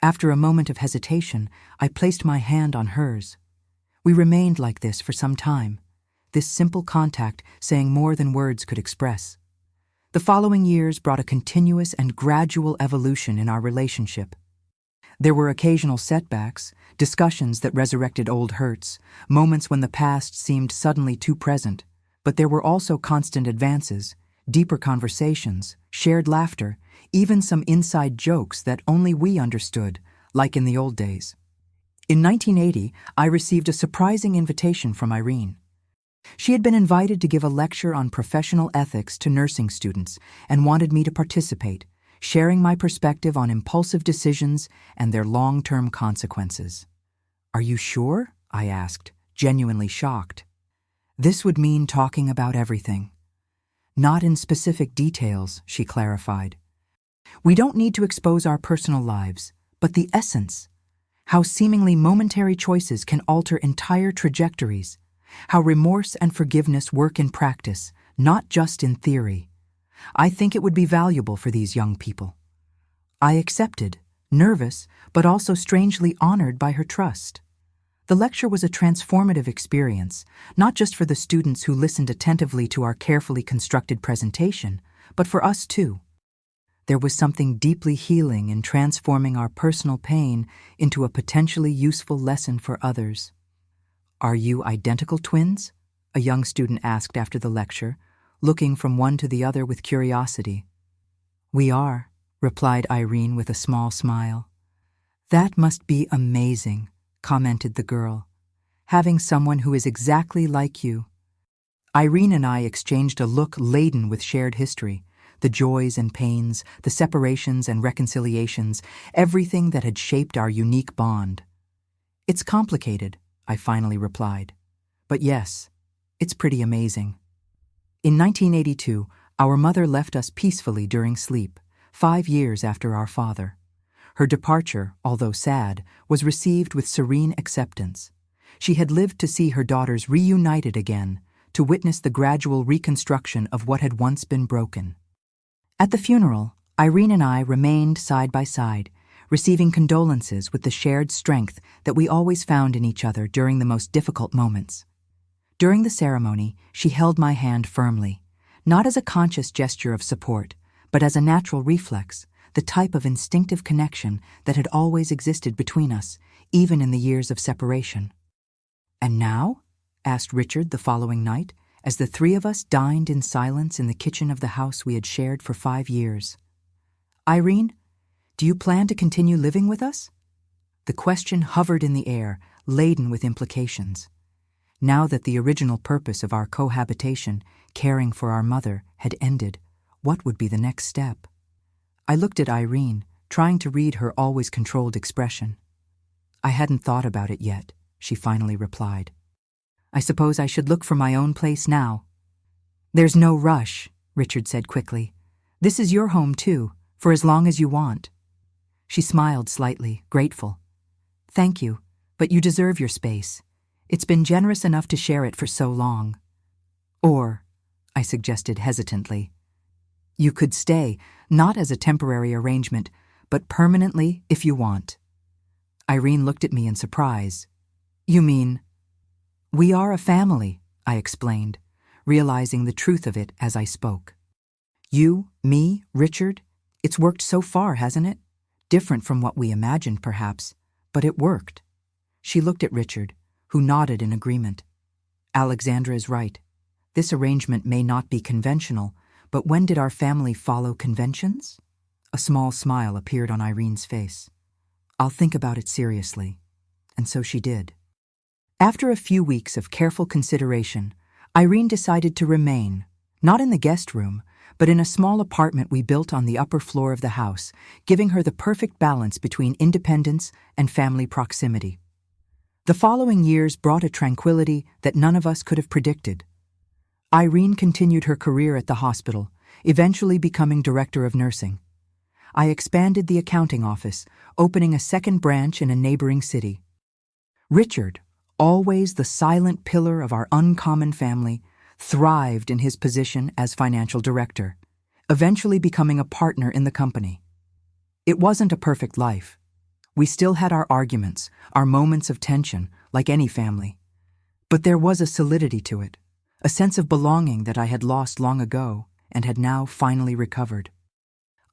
After a moment of hesitation, I placed my hand on hers. We remained like this for some time, this simple contact saying more than words could express. The following years brought a continuous and gradual evolution in our relationship. There were occasional setbacks, discussions that resurrected old hurts, moments when the past seemed suddenly too present, but there were also constant advances, deeper conversations, shared laughter, even some inside jokes that only we understood, like in the old days. In 1980, I received a surprising invitation from Irene. She had been invited to give a lecture on professional ethics to nursing students and wanted me to participate, sharing my perspective on impulsive decisions and their long-term consequences. "Are you sure?" I asked, genuinely shocked. This would mean talking about everything. Not in specific details, she clarified. We don't need to expose our personal lives, but the essence. How seemingly momentary choices can alter entire trajectories. How remorse and forgiveness work in practice, not just in theory. I think it would be valuable for these young people. I accepted, nervous, but also strangely honored by her trust. The lecture was a transformative experience, not just for the students who listened attentively to our carefully constructed presentation, but for us too. There was something deeply healing in transforming our personal pain into a potentially useful lesson for others. "Are you identical twins?" a young student asked after the lecture, looking from one to the other with curiosity. "We are," replied Irene with a small smile. "That must be amazing," commented the girl. "Having someone who is exactly like you." Irene and I exchanged a look laden with shared history, the joys and pains, the separations and reconciliations, everything that had shaped our unique bond. "It's complicated," I finally replied. "But yes, it's pretty amazing." In 1982, our mother left us peacefully during sleep, 5 years after our father. Her departure, although sad, was received with serene acceptance. She had lived to see her daughters reunited again, to witness the gradual reconstruction of what had once been broken. At the funeral, Irene and I remained side by side, receiving condolences with the shared strength that we always found in each other during the most difficult moments. During the ceremony, she held my hand firmly, not as a conscious gesture of support, but as a natural reflex, the type of instinctive connection that had always existed between us, even in the years of separation. "And now?" asked Richard the following night, as the three of us dined in silence in the kitchen of the house we had shared for 5 years. "Irene, do you plan to continue living with us?" The question hovered in the air, laden with implications. Now that the original purpose of our cohabitation, caring for our mother, had ended, what would be the next step? I looked at Irene, trying to read her always controlled expression. "I hadn't thought about it yet," she finally replied. "I suppose I should look for my own place now." "There's no rush," Richard said quickly. "This is your home too, for as long as you want." She smiled slightly, grateful. "Thank you, but you deserve your space. It's been generous enough to share it for so long." "Or," I suggested hesitantly, "you could stay, not as a temporary arrangement, but permanently if you want." Irene looked at me in surprise. "You mean—" "We are a family," I explained, realizing the truth of it as I spoke. "You, me, Richard, it's worked so far, hasn't it? Different from what we imagined, perhaps, but it worked." She looked at Richard, who nodded in agreement. "Alexandra is right. This arrangement may not be conventional, but when did our family follow conventions?" A small smile appeared on Irene's face. "I'll think about it seriously." And so she did. After a few weeks of careful consideration, Irene decided to remain, not in the guest room, but in a small apartment we built on the upper floor of the house, giving her the perfect balance between independence and family proximity. The following years brought a tranquility that none of us could have predicted. Irene continued her career at the hospital, eventually becoming director of nursing. I expanded the accounting office, opening a second branch in a neighboring city. Richard, always the silent pillar of our uncommon family, thrived in his position as financial director, eventually becoming a partner in the company. It wasn't a perfect life. We still had our arguments, our moments of tension, like any family. But there was a solidity to it, a sense of belonging that I had lost long ago and had now finally recovered.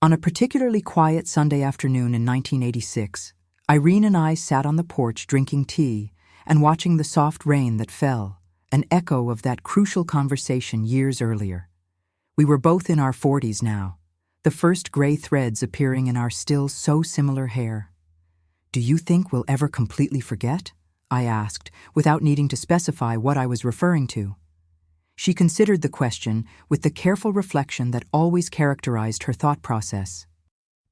On a particularly quiet Sunday afternoon in 1986, Irene and I sat on the porch drinking tea and watching the soft rain that fell, an echo of that crucial conversation years earlier. We were both in our 40s now, the first gray threads appearing in our still so similar hair. "Do you think we'll ever completely forget?" I asked, without needing to specify what I was referring to. She considered the question with the careful reflection that always characterized her thought process.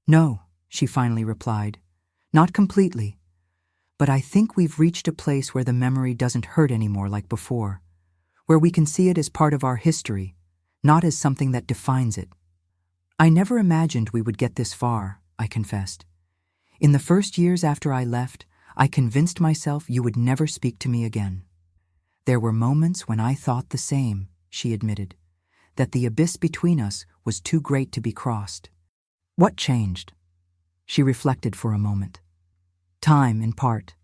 "No," she finally replied, "not completely. But I think we've reached a place where the memory doesn't hurt anymore like before, where we can see it as part of our history, not as something that defines it." "I never imagined we would get this far," I confessed. "In the first years after I left, I convinced myself you would never speak to me again." "There were moments when I thought the same," she admitted, "that the abyss between us was too great to be crossed." "What changed?" She reflected for a moment. "Time, in part.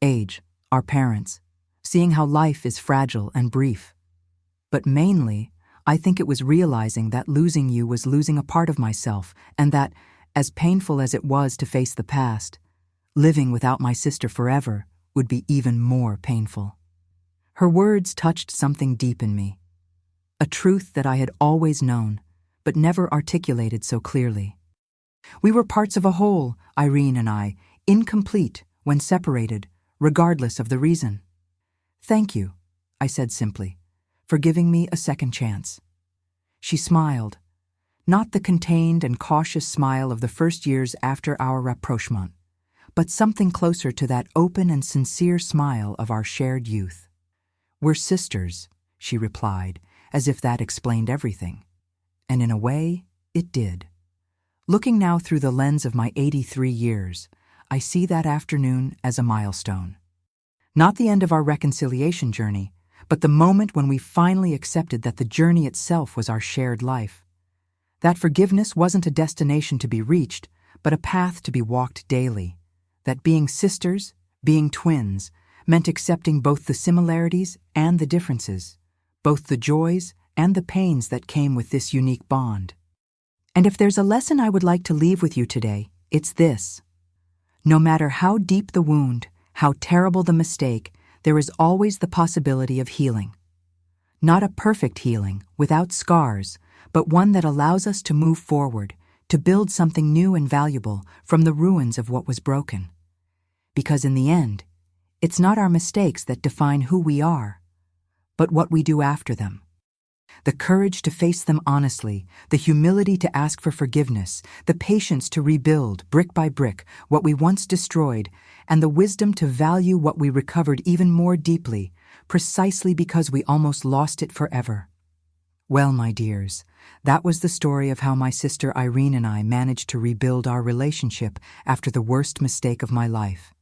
Age, our parents, seeing how life is fragile and brief. But mainly, I think it was realizing that losing you was losing a part of myself, and that, as painful as it was to face the past, living without my sister forever would be even more painful." Her words touched something deep in me, a truth that I had always known, but never articulated so clearly. We were parts of a whole, Irene and I, incomplete when separated, regardless of the reason. "Thank you," I said simply, "for giving me a second chance." She smiled, not the contained and cautious smile of the first years after our rapprochement, but something closer to that open and sincere smile of our shared youth. "We're sisters," she replied, as if that explained everything. And in a way, it did. Looking now through the lens of my 83 years, I see that afternoon as a milestone. Not the end of our reconciliation journey, but the moment when we finally accepted that the journey itself was our shared life. That forgiveness wasn't a destination to be reached, but a path to be walked daily. That being sisters, being twins, meant accepting both the similarities and the differences, both the joys and the pains that came with this unique bond. And if there's a lesson I would like to leave with you today, it's this. No matter how deep the wound, how terrible the mistake, there is always the possibility of healing. Not a perfect healing, without scars, but one that allows us to move forward, to build something new and valuable from the ruins of what was broken. Because in the end, it's not our mistakes that define who we are, but what we do after them. The courage to face them honestly, the humility to ask for forgiveness, the patience to rebuild, brick by brick, what we once destroyed, and the wisdom to value what we recovered even more deeply, precisely because we almost lost it forever. Well, my dears, that was the story of how my sister Irene and I managed to rebuild our relationship after the worst mistake of my life.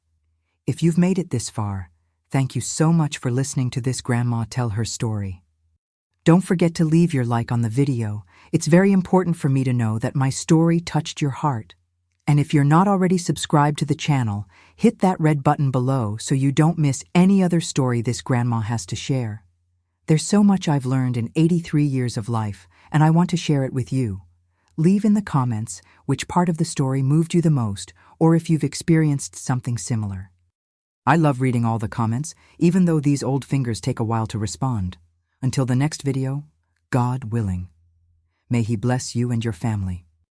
If you've made it this far, thank you so much for listening to this grandma tell her story. Don't forget to leave your like on the video. It's very important for me to know that my story touched your heart. And if you're not already subscribed to the channel, hit that red button below so you don't miss any other story this grandma has to share. There's so much I've learned in 83 years of life, and I want to share it with you. Leave in the comments which part of the story moved you the most, or if you've experienced something similar. I love reading all the comments, even though these old fingers take a while to respond. Until the next video, God willing. May He bless you and your family.